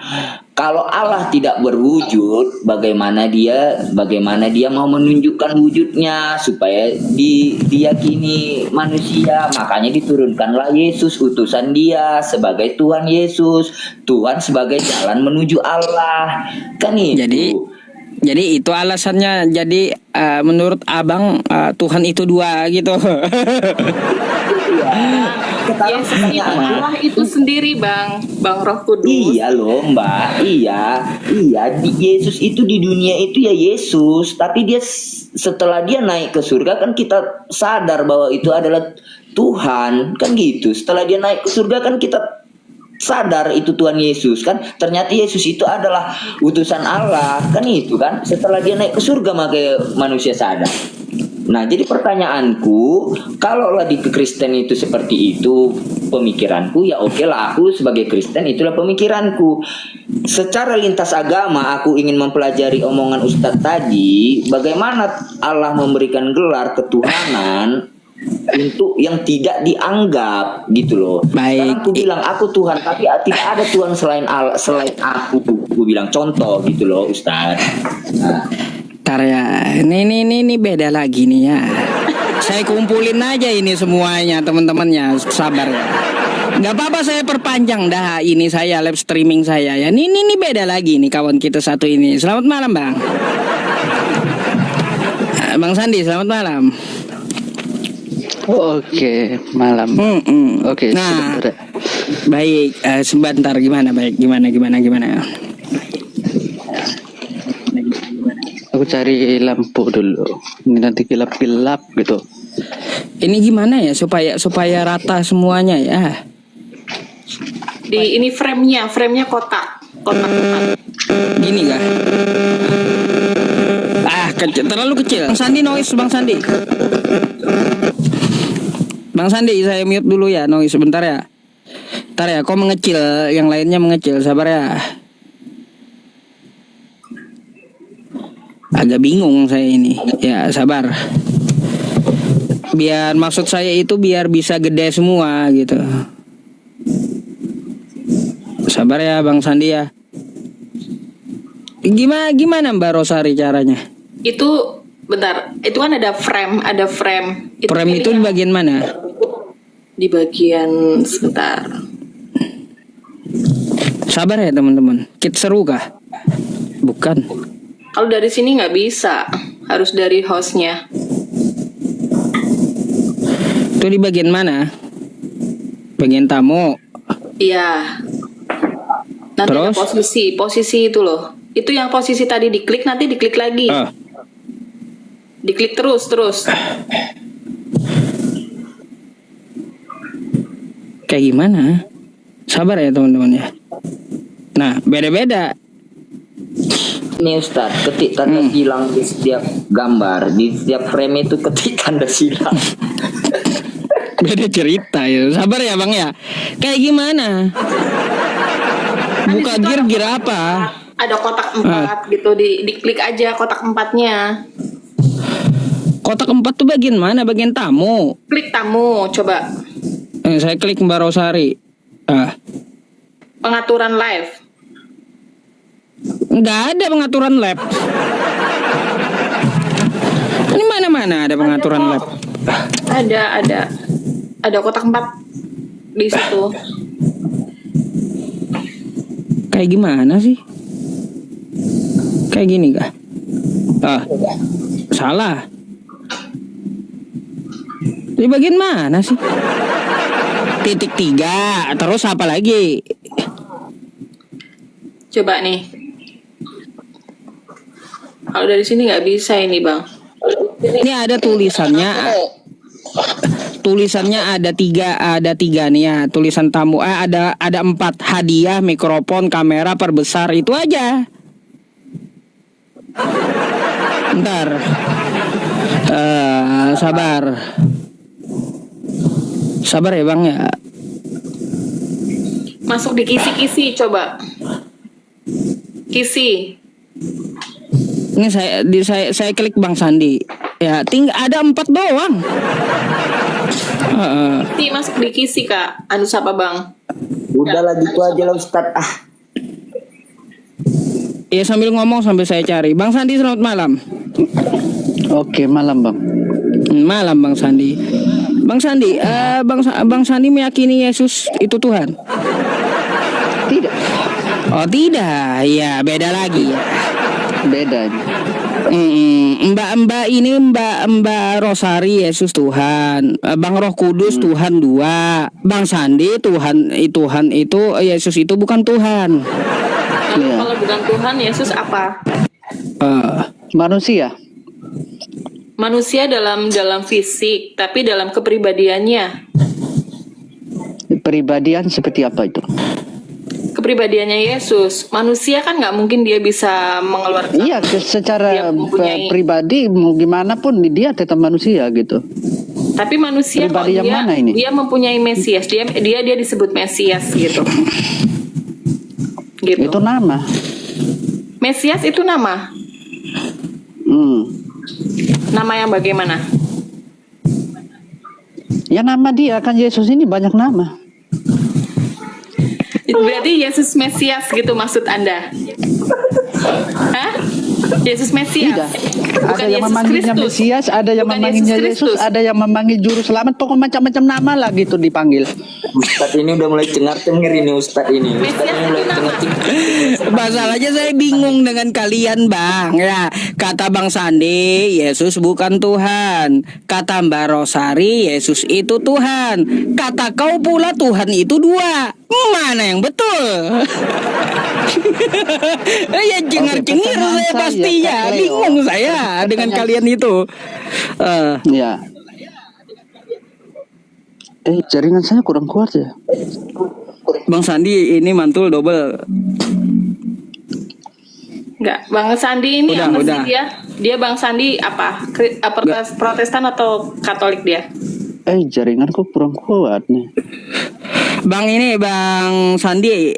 Kalau Allah tidak berwujud, bagaimana dia mau menunjukkan wujudnya supaya diyakini manusia? Makanya diturunkanlah Yesus, utusan dia sebagai Tuhan Yesus, Tuhan sebagai jalan menuju Allah. Kan itu. Jadi itu alasannya. Jadi menurut abang Tuhan itu dua gitu. Yesus itu Allah itu sendiri, Bang Roh Kudus. Iya loh Mbak, iya. Yesus itu di dunia itu ya Yesus, tapi dia setelah dia naik ke surga kan kita sadar bahwa itu adalah Tuhan, kan gitu. Setelah dia naik ke surga kan kita sadar itu Tuhan Yesus, kan ternyata Yesus itu adalah utusan Allah, kan itu kan. Setelah dia naik ke surga maka manusia sadar. Nah, jadi pertanyaanku, kalaulah di Kristen itu seperti itu pemikiranku, ya oke lah, aku sebagai Kristen itulah pemikiranku. Secara lintas agama aku ingin mempelajari omongan Ustadz tadi, bagaimana Allah memberikan gelar ketuhanan untuk yang tidak dianggap gitu loh. Baik. Karena aku bilang aku Tuhan, tapi tidak ada Tuhan selain aku. Aku bilang contoh gitu loh, Ustaz. Nah, Ntar ya, ini beda lagi nih ya. Saya kumpulin aja ini semuanya teman-temannya, sabar ya. Gak apa-apa saya perpanjang dah ini saya live streaming saya ya. Ini beda lagi nih kawan kita satu ini. Selamat malam Bang. Bang Sandi, selamat malam. Oke, malam. Oke, Nah, sebentar. baik. Sebentar gimana? Baik, gimana? Aku cari lampu dulu. Ini nanti gelap-gelap gitu. Ini gimana ya supaya rata semuanya ya? Di ini frame-nya kotak empat. Gini kah? Terlalu kecil. Bang Sandi noise, Bang Sandi. Bang Sandi, saya mute dulu ya noise sebentar ya. Ntar ya, kok mengecil, yang lainnya mengecil, sabar ya. Agak bingung saya ini. Ya, sabar. Biar maksud saya itu biar bisa gede semua gitu. Sabar ya Bang Sandi ya. Gimana Mbak Rosari caranya? Itu bentar, itu kan ada frame. Frame itu di bagian mana? Di bagian sebentar. Sabar ya teman-teman. Kit seru kah? Bukan. Kalau dari sini nggak bisa, harus dari hostnya. Itu di bagian mana? Bagian tamu. Iya. Nanti ada Terus? posisi itu loh. Itu yang posisi tadi diklik, nanti diklik lagi. Ah, Diklik terus. kayak gimana? Sabar ya teman-teman ya. Nah, beda-beda. ini Ustaz, ketik tanda silang di setiap gambar, di setiap frame itu ketik tanda silang. Beda cerita ya. Sabar ya Bang ya. Kayak gimana? Buka gear apa? Ada kotak 4 gitu, diklik aja kotak 4-nya. Kotak 4 tuh bagian mana? Bagian tamu. Klik tamu, coba. Saya klik Mbak Rosari. Pengaturan live. Nggak ada pengaturan lab. Ini mana-mana ada pengaturan lab. Ada kotak 4 di situ. Kayak gimana sih? Kayak gini kah? Salah. Di bagian mana sih? Titik 3. Terus apa lagi? Coba nih. Kalau dari sini nggak bisa ini Bang. Ini ada tulisannya. Tulisannya ada tiga nih ya. Tulisan tamu. Ada 4 hadiah, mikrofon, kamera, perbesar, itu aja. Bentar. Sabar ya Bang ya. Masuk di kisi-kisi coba. Kisi. Ini saya klik Bang Sandi. Ya, tinggal ada 4 doang. Kisi masuk di kisi Kak. Anu siapa Bang? Udahlah gitu aja lah Ustaz. Ya sambil ngomong sambil saya cari. Bang Sandi selamat malam. Oke, malam Bang. Malam Bang Sandi. Bang Sandi, Bang Sandi meyakini Yesus itu Tuhan? Tidak, Oh tidak, ya beda lagi ya. beda ini. Mbak Rosari Yesus Tuhan, Bang Roh Kudus Tuhan 2, Bang Sandi Tuhan itu Yesus itu bukan Tuhan. Lalu Iya. kalau bukan Tuhan, Yesus apa? Manusia. Manusia dalam fisik, tapi dalam kepribadiannya. Peribadian seperti apa itu? Kepribadiannya Yesus. Manusia kan nggak mungkin dia bisa mengeluarkan. Iya, Dia secara mempunyai- pribadi mau gimana pun dia tetap manusia gitu. Tapi manusia kok Pribadi yang mana ini? dia mempunyai Mesias. Dia disebut Mesias gitu. Gitu. Itu nama. Mesias itu nama. Hmm. Nama yang bagaimana? Ya nama dia kan Yesus ini banyak nama. Berarti Yesus Mesias gitu maksud Anda? Hah? Yesus Mesias? Tidak. Bukan Ada yang Yesus memanggilnya Kristus? Mesias, ada yang Bukan memanggilnya Yesus Yesus, Kristus? ada yang memanggil juru selamat, pokoknya macam-macam nama lah gitu dipanggil. Ustadz ini udah mulai cengar-cengir ini Ustadz ini. Ustadz Mesias ini mulai itu nama. cengar-cengir. Masalahnya saya bingung dengan kalian, Bang. Ya, kata Bang Sandi, Yesus bukan Tuhan. Kata Mbak Rosari, Yesus itu Tuhan. Kata kau pula Tuhan itu dua. Mana yang betul? Ya cengar-cengir pertanyaan saya saya, pastinya. Kak Leo. Bingung saya dengan kalian itu. Ya. Jaringan saya kurang kuat ya. Bang Sandi ini mantul double. Enggak, Bang Sandi ini Udah, apa udah. sih dia? Dia Bang Sandi apa? Protestan atau Katolik dia? Jaringanku kurang kuat nih. Bang ini Bang Sandi.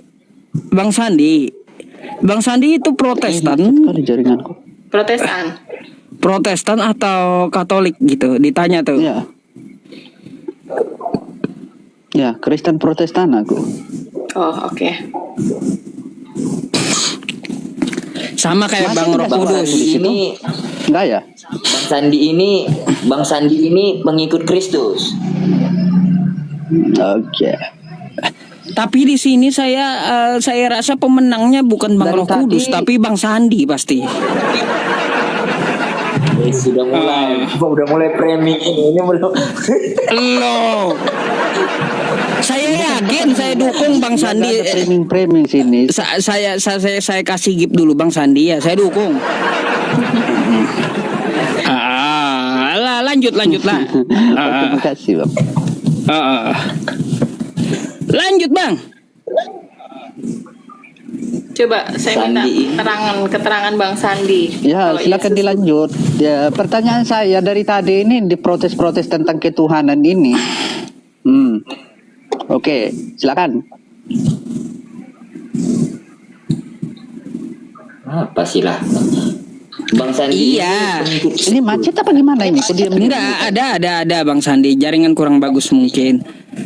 Bang Sandi. Bang Sandi itu Protestan. Kali jaringanku. Protestan. Protestan atau Katolik gitu ditanya tuh. Ya. Ya, Kristen Protestan aku. Oh, oke. Sama kayak Masa Bang Roh tidak sama Kudus. di situ? Ini Enggak ya? Bang Sandi ini pengikut Kristus. Oke. Tapi di sini saya rasa pemenangnya bukan Bang Dari Roh Kudus tadi- tapi Bang Sandi pasti. Udah mulai framing ini belum. Loh. Saya yakin saya dukung Bang Sandi. Framing sini. Saya kasih gift dulu Bang Sandi ya. Saya dukung. Lanjut lah. Terima kasih, Bang. Lanjut Bang. Coba saya minta Sandi. keterangan Bang Sandi. Ya, Kalau silakan Yesus- dilanjut. Ya, pertanyaan saya dari tadi ini diprotes-protes tentang ketuhanan ini. Oke, silakan. Apa sih lah? Bang Sandi Iya. ini pengikut Ini macet apa gimana ini? Kok diam Enggak, ada Bang Sandi. Jaringan kurang bagus mungkin.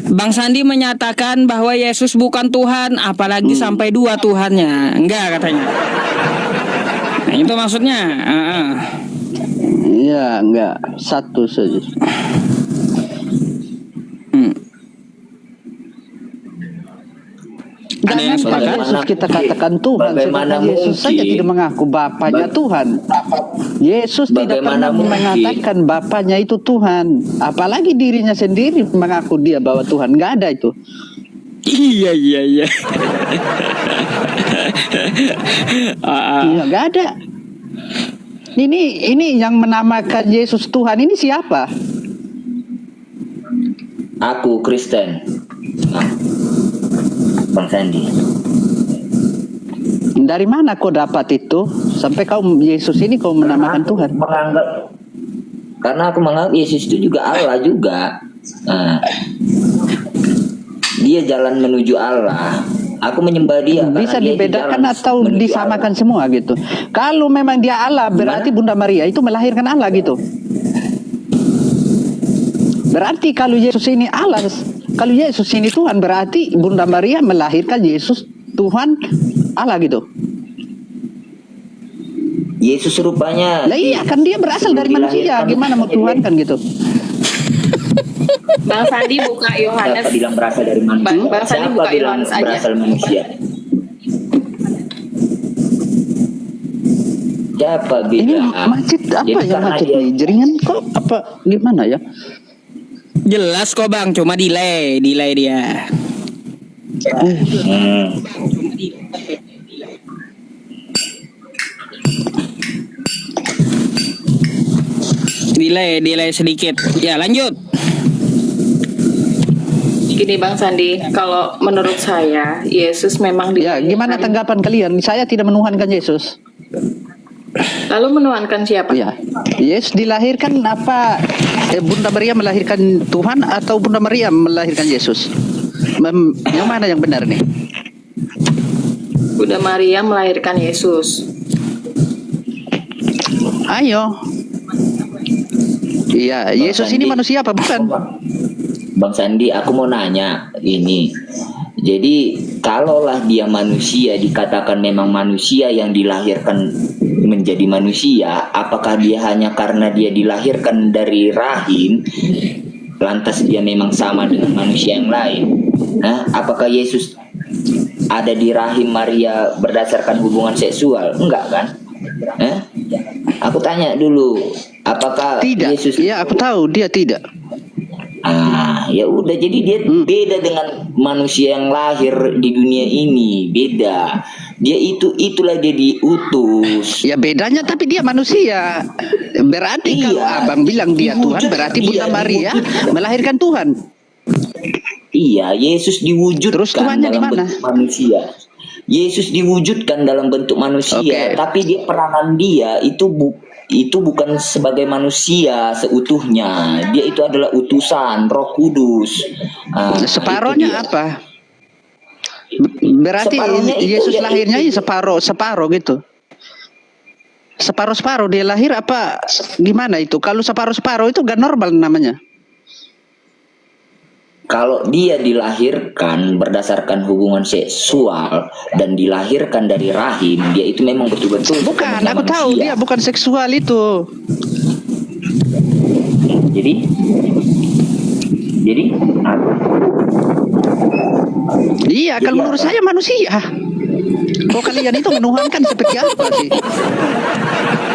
Bang Sandi menyatakan bahwa Yesus bukan Tuhan, apalagi sampai dua Tuhannya. Enggak katanya. Nah, itu maksudnya. Iya, enggak. Satu saja. Ada yang Jangan sepakat? Yesus kita katakan Tuhan, Bagaimana sedangkan Yesus saja mungkin? tidak mengaku Bapaknya Tuhan. Yesus tidak Bagaimana pernah mungkin? mengatakan Bapaknya itu Tuhan. Apalagi dirinya sendiri mengaku dia bahwa Tuhan. Nggak ada itu. Iya. Iya, nggak ada. Ini yang menamakan Yesus Tuhan ini siapa? Aku Kristen. Nah, Bang Sandi. Dari mana kau dapat itu? Sampai kau Yesus ini kau menamakan Tuhan. Karena aku menganggap Yesus itu juga Allah juga. Nah, dia jalan menuju Allah. Aku menyembah dia. karena Bisa dia itu dibedakan jalan atau menuju disamakan semua gitu. Kalau memang dia Allah, berarti Bunda Maria itu melahirkan Allah gitu. Berarti kalau Yesus ini Allah, kalau Yesus ini Tuhan, berarti Bunda Maria melahirkan Yesus Tuhan Allah gitu. Allah. Yesus rupanya. Lah iya kan dia berasal dari manusia, gimana mau Tuhan kan gitu. Bang Sandi buka Yohanes. Siapa bilang berasal dari manusia? Bang Sandi Siapa buka bilang Yohanes aja. berasal manusia? Siapa Ini bilang? macet apa Jadi yang karena macet dia- nih? Jaringan kok apa gimana ya? Jelas kok Bang, cuma delay dia. Hmm. Delay sedikit. Ya, lanjut. Gini Bang Sandi, kalau menurut saya Yesus memang Ya, gimana tanggapan kalian? Saya tidak menuhankan Yesus. Lalu menuhankan siapa? Ya, Yesus dilahirkan apa? Bunda Maria melahirkan Tuhan atau Bunda Maria melahirkan Yesus? Yang mana yang benar nih? Bunda Maria melahirkan Yesus. Ayo. Iya, Yesus ini manusia apa bukan? Bang Sandi, aku mau nanya ini. Jadi, kalaulah dia manusia, dikatakan memang manusia yang dilahirkan menjadi manusia, apakah dia hanya karena dia dilahirkan dari rahim, lantas dia memang sama dengan manusia yang lain? Nah, apakah Yesus ada di rahim Maria berdasarkan hubungan seksual? Enggak kan? Aku tanya dulu, apakah Tidak. Yesus? Ya, aku tahu dia tidak. Ya udah, jadi dia beda dengan manusia yang lahir di dunia ini, beda. Dia itulah dia diutus. Ya bedanya tapi dia manusia. Berarti kalau Iya. abang bilang dia Tuhan, berarti Bunda Maria melahirkan Tuhan. Iya, Yesus diwujudkan Terus Tuhannya di dalam mana? bentuk manusia. Yesus diwujudkan dalam bentuk manusia, Oke. tapi peranan dia itu bukan sebagai manusia seutuhnya. Dia itu adalah utusan Roh Kudus. Separohnya itu dia. apa? Berarti Separohnya itu Yesus ya lahirnya itu. separoh gitu. Separoh dia lahir apa gimana itu? Kalau separoh itu gak normal namanya. Kalau dia dilahirkan berdasarkan hubungan seksual dan dilahirkan dari rahim, dia itu memang betul-betul Bukan, sepenuhnya aku tahu manusia. dia bukan seksual itu. Jadi apa? Iya, kalau Jadi menurut apa? saya manusia. Kok kalian itu menuhankan seperti apa sih?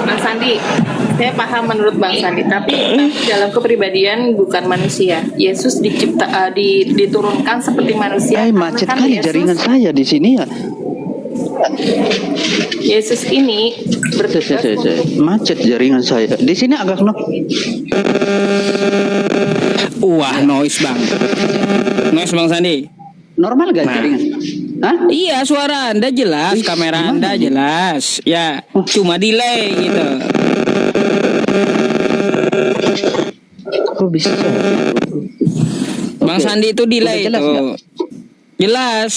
Bang Sandi, saya paham menurut Bang Sandi, tapi dalam kepribadian bukan manusia. Yesus diturunkan seperti manusia. Macet Karena kan kali jaringan saya di sini ya. Yesus ini bertugas untuk Macet jaringan saya. Di sini agak Wah, noise bang. Noise Bang Sandi. normal gak Nah. jaringan? Hah? Iya, suara Anda jelas, Wih, kamera gimana Anda ini? jelas. Ya, cuma delay gitu. Kok bisa? Bang Oke. Sandi itu delay Udah jelas itu. nggak? Jelas,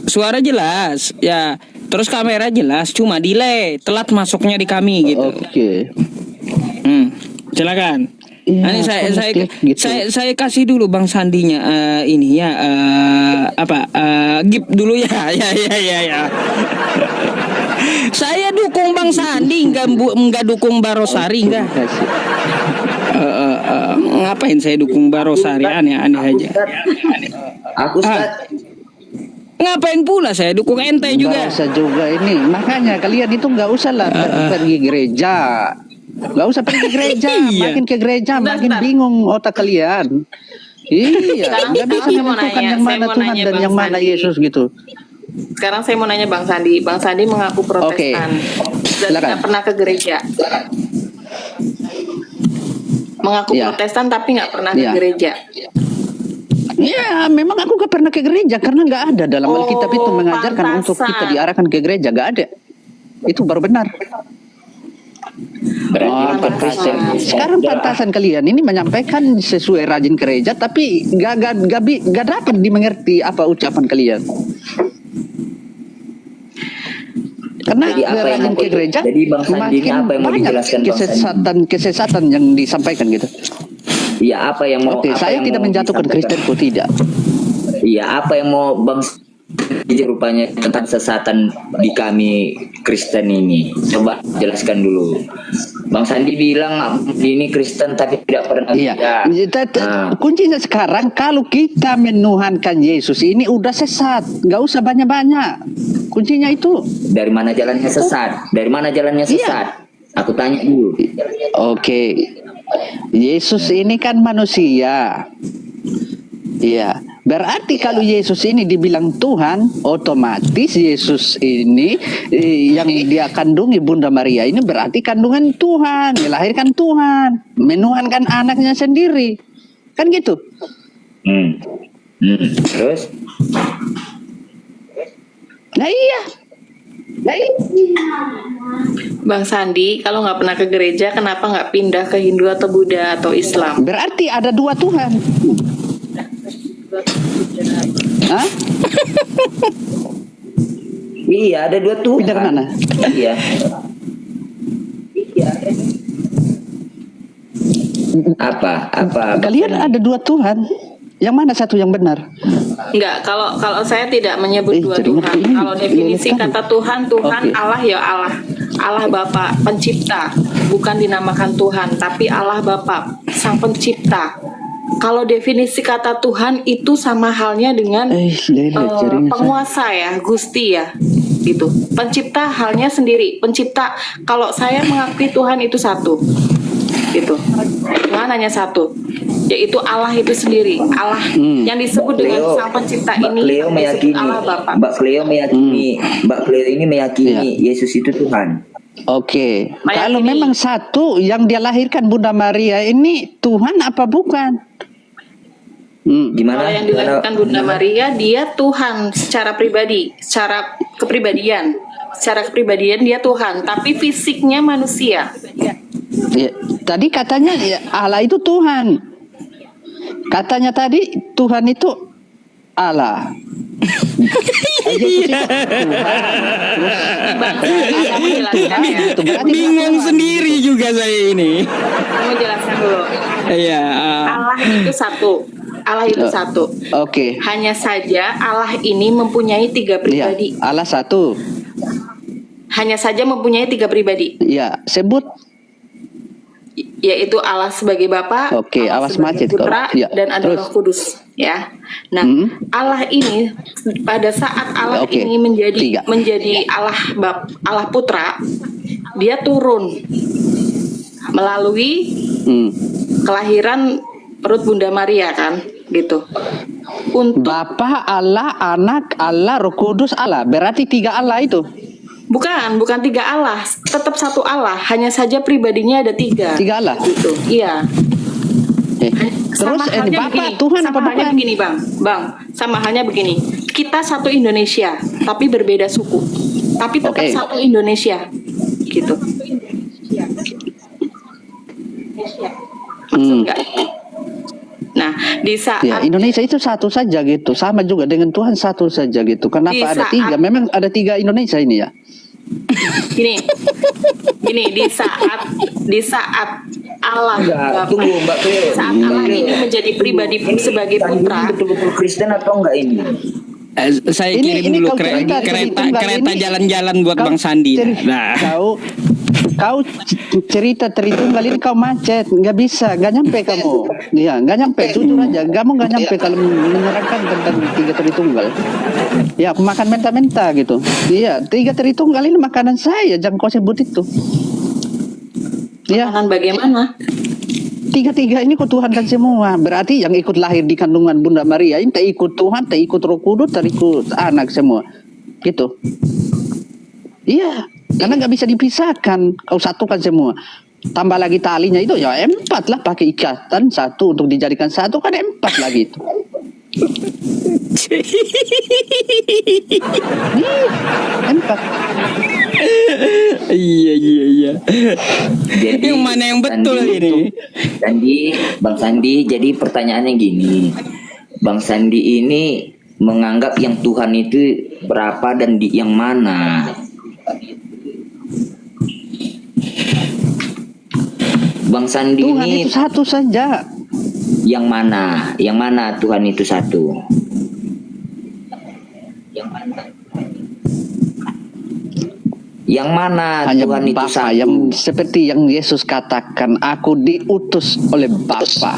suara jelas. Ya, terus kamera jelas, cuma delay, telat masuknya di kami gitu. Oke. Silakan. Iya, Nah, ini saya gitu. saya kasih dulu Bang Sandinya ini ya gift dulu ya. Ya. Saya dukung Bang Sandi, enggak dukung Barosari enggak. Ngapain saya dukung Barosari, aneh aja. Aku Ustaz, Ngapain pula saya dukung ente juga. Bahasa juga ini. Makanya kalian itu nggak usah lah pergi gereja. Nggak usah pergi gereja. Iya. Makin ke gereja Bentar, makin bentar. bingung otak kalian. Iya, Sekarang nggak bisa saya mau menentukan nanya, yang saya mana mau Tuhan nanya dan Bang yang mana Sandi. Yesus gitu. Sekarang saya mau nanya Bang Sandi. Bang Sandi mengaku Protestan dan Silakan. tidak pernah ke gereja. Mengaku Iya. Protestan tapi nggak pernah Iya. ke gereja. Ya, memang aku gak pernah ke gereja karena nggak ada dalam Oh, Alkitab itu mengajarkan untuk kita pantasan. diarahkan ke gereja, nggak ada. Itu baru benar. berarti Oh, pantasan. Sekarang pantasan kalian ini menyampaikan sesuai rajin gereja, tapi gak dapat dimengerti apa ucapan kalian. Karena Jadi apa yang rajin mau- ke gereja, jadi Bang Sandi ini makin apa yang mau banyak dijelaskan Bang kesesatan yang disampaikan gitu. Iya, apa yang mau? Oke, apa saya yang tidak mau menjatuhkan disampaikan? Kristenku, tidak. Iya, apa yang mau Bang Sandi rupanya tentang sesatan di kami Kristen ini? Coba jelaskan dulu. Bang Sandi bilang ini Kristen tapi tidak pernah. Iya. Nah. Kuncinya sekarang kalau kita menuhankan Yesus ini udah sesat, nggak usah banyak-banyak. Kuncinya itu. Dari mana jalannya sesat? Dari mana jalannya Iya. sesat? Aku tanya dulu. Oke. Yesus ini kan manusia. Iya. Berarti kalau Yesus ini dibilang Tuhan, otomatis Yesus ini yang dia kandungi Bunda Maria ini berarti kandungan Tuhan, melahirkan Tuhan, menuhankan anaknya sendiri. Kan gitu. Terus? Nah iya. Bang Sandi, kalau nggak pernah ke gereja, kenapa nggak pindah ke Hindu atau Buddha atau Islam? Berarti ada dua Tuhan. Hah? Iya, ada dua Tuhan. Pindah kemana? Iya. Apa? Kalian ada dua Tuhan. Yang mana satu yang benar? Enggak, kalau saya tidak menyebut dua jadi Tuhan. ngerti ini. Kalau definisi Lelekan. kata Tuhan, Oke. Allah ya Allah. Allah Bapa pencipta, bukan dinamakan Tuhan, tapi Allah Bapa sang pencipta. Kalau definisi kata Tuhan itu sama halnya dengan Lele, jarinya penguasa ya, Gusti ya, gitu. Pencipta halnya sendiri. Pencipta, kalau saya mengakui Tuhan itu satu, gitu. Tuhan hanya satu, yaitu Allah itu sendiri. Allah yang disebut dengan Cleo, sang pencipta Mbak ini Cleo disebut meyakini, Allah Bapa. Mbak Cleo meyakini, Mbak Cleo ini meyakini Yesus itu Tuhan. Oke, Meyakini. kalau memang satu yang dia lahirkan Bunda Maria ini Tuhan apa bukan? Gimana? Kalau yang dilahirkan Bunda Maria, dia Tuhan secara pribadi, secara kepribadian. Secara kepribadian dia Tuhan, tapi fisiknya manusia. Ya, tadi katanya ya, Allah itu Tuhan. Katanya tadi Tuhan itu Allah. Yesus itu Tuhan. Bang, saya mau jelaskan ya. Itu berarti Bingung sendiri juga saya ini. Saya mau jelaskan dulu. Iya. Allah itu satu. Allah itu satu. Oke. Hanya saja Allah ini mempunyai tiga Iya, pribadi. Allah satu. Hanya saja mempunyai tiga pribadi, Ya, sebut. yaitu Allah sebagai Bapa, Oke, Allah awas sebagai macet kau. Putra, Ya, dan ada terus. Roh Kudus. Ya, nah Allah ini pada saat Allah Oke, ini tiga. menjadi Allah Putra, dia turun melalui Hmm. kelahiran perut Bunda Maria kan, gitu. Untuk Bapa, Allah, Anak, Allah, Roh Kudus, Allah. Berarti tiga Allah itu. bukan tiga Allah, tetap satu Allah, hanya saja pribadinya ada tiga. Tiga Allah. Gitu, iya. Terus Bapa Tuhan apa sama halnya bukan? begini bang, sama halnya begini. Kita satu Indonesia, tapi berbeda suku, tapi tetap Oke. satu Indonesia, gitu. Maksud nggak? Nah, di saat Ya, Indonesia itu satu saja gitu. Sama juga dengan Tuhan satu saja gitu. Kenapa Di ada saat- tiga? Memang ada tiga Indonesia ini ya. gini, di saat Allah Enggak, Bapa, tunggu Mbak Cleo. saat Allah ini menjadi pribadi sebagai Tadi putra, ini betul-betul Kristen atau enggak ini? Saya Ini- kirim ini dulu kau cerita, kereta Tritunggal ini. jalan-jalan buat Kau Bang Sandi. ceri- Nah, Kau cerita Tritunggal ini kau macet, nggak bisa, nggak nyampe kamu. Iya, nggak nyampe. Jujur aja, kamu nggak nyampe kalau menerangkan tentang tiga Tritunggal. Ya, aku makan menta-menta gitu. Iya, tiga Tritunggal ini makanan saya, jangan kau sebut itu. Iya, makanan bagaimana? tiga-tiga ini kau Tuhan kan semua. Berarti yang ikut lahir di kandungan Bunda Maria ini tak ikut Tuhan, tak ikut Roh Kudus, tak ikut anak semua. Gitu. Iya, karena nggak bisa dipisahkan. Kau satukan semua. Tambah lagi talinya itu ya 4 lah, pakai ikatan satu untuk dijadikan satu kan 4 lagi itu. Nih, 4. iya. Jadi, Yang mana yang betul ini? Bang Sandi, jadi pertanyaannya gini. Bang Sandi ini menganggap yang Tuhan itu berapa dan di yang mana? Bang Sandi Tuhan ini itu satu saja. yang mana? Yang mana Tuhan itu satu? Yang mana? Yang mana Hanya Tuhan itu Bapa satu? yang seperti yang Yesus katakan, aku diutus oleh Bapa.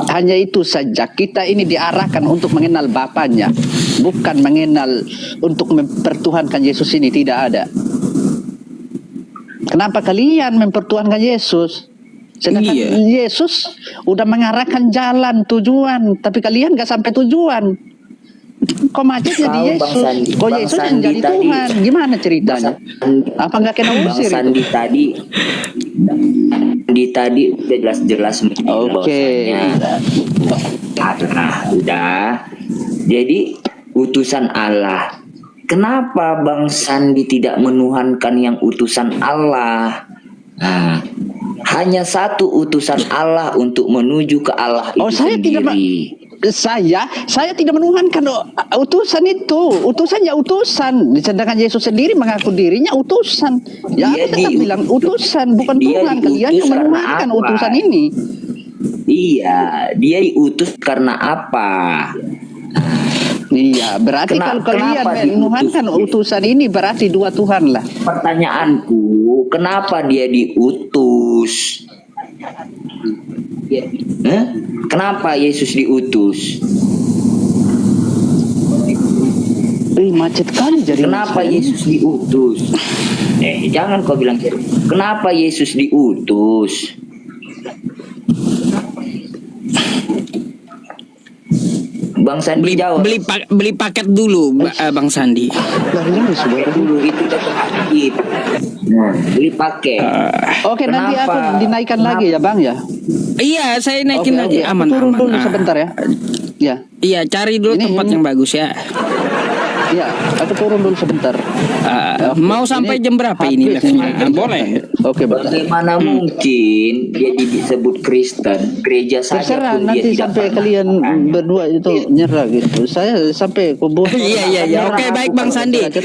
Hanya itu saja. Kita ini diarahkan untuk mengenal Bapanya, bukan mengenal untuk mempertuhankan Yesus ini. Tidak ada. Kenapa kalian mempertuhankan Yesus? Sedangkan Iya. Yesus udah mengarahkan jalan tujuan, tapi kalian gak sampai tujuan. Kok macet jadi Kalau Bang Yesus? Sandi- Kok Bang Yesus yang Sandi jadi tadi- Tuhan? Gimana ceritanya? Apa nggak kena Bang usir itu? Sandi tadi udah jelas-jelas Oke. bahwasanya udah. Jadi utusan Allah. Kenapa Bang Sandi tidak menuhankan yang utusan Allah? Nah, hanya satu utusan Allah untuk menuju ke Allah Oh, itu saya tidak sendiri. saya tidak menuhankan utusan itu. Utusannya utusan. Sedangkan Yesus sendiri mengaku dirinya utusan. Ya, Dia aku tetap bilang utusan, bukan dia Tuhan. Kalian yang diutus karena menuhankan apa? utusan ini. Iya, dia diutus karena apa? Iya, berarti kalau kalian kenapa menuhankan diutus? utusan ini berarti dua Tuhan lah. Pertanyaanku, kenapa dia diutus? Hah? Kenapa Yesus diutus? Macet kali jadi. Kenapa Yesus diutus? Jangan kau bilang gitu. Kenapa Yesus diutus? Bang Sandi jawab. Beli paket dulu, Bang Sandi. Dulu itu tetap wajib. Nah, beli paket. Oke, nanti aku Kenapa? dinaikkan lagi ya Bang ya. Iya, saya naikin Oke, lagi oke. Aku aman. turun aman. dulu sebentar ya. Ya, Iya, cari dulu Ini- tempat ini- yang bagus ya. ya, aku turun dulu sebentar. Oke, Mau sampai ini jam berapa ini habis live-nya? ini. Boleh. Oke, betul. Bagaimana mungkin dia disebut Kristen? Gereja saja Terserah pun dia nanti tidak sampai pernah kalian bertanya. berdua itu nyerah gitu. Saya sampai kubur. Iya. Oke, baik Bang Sandi. Itu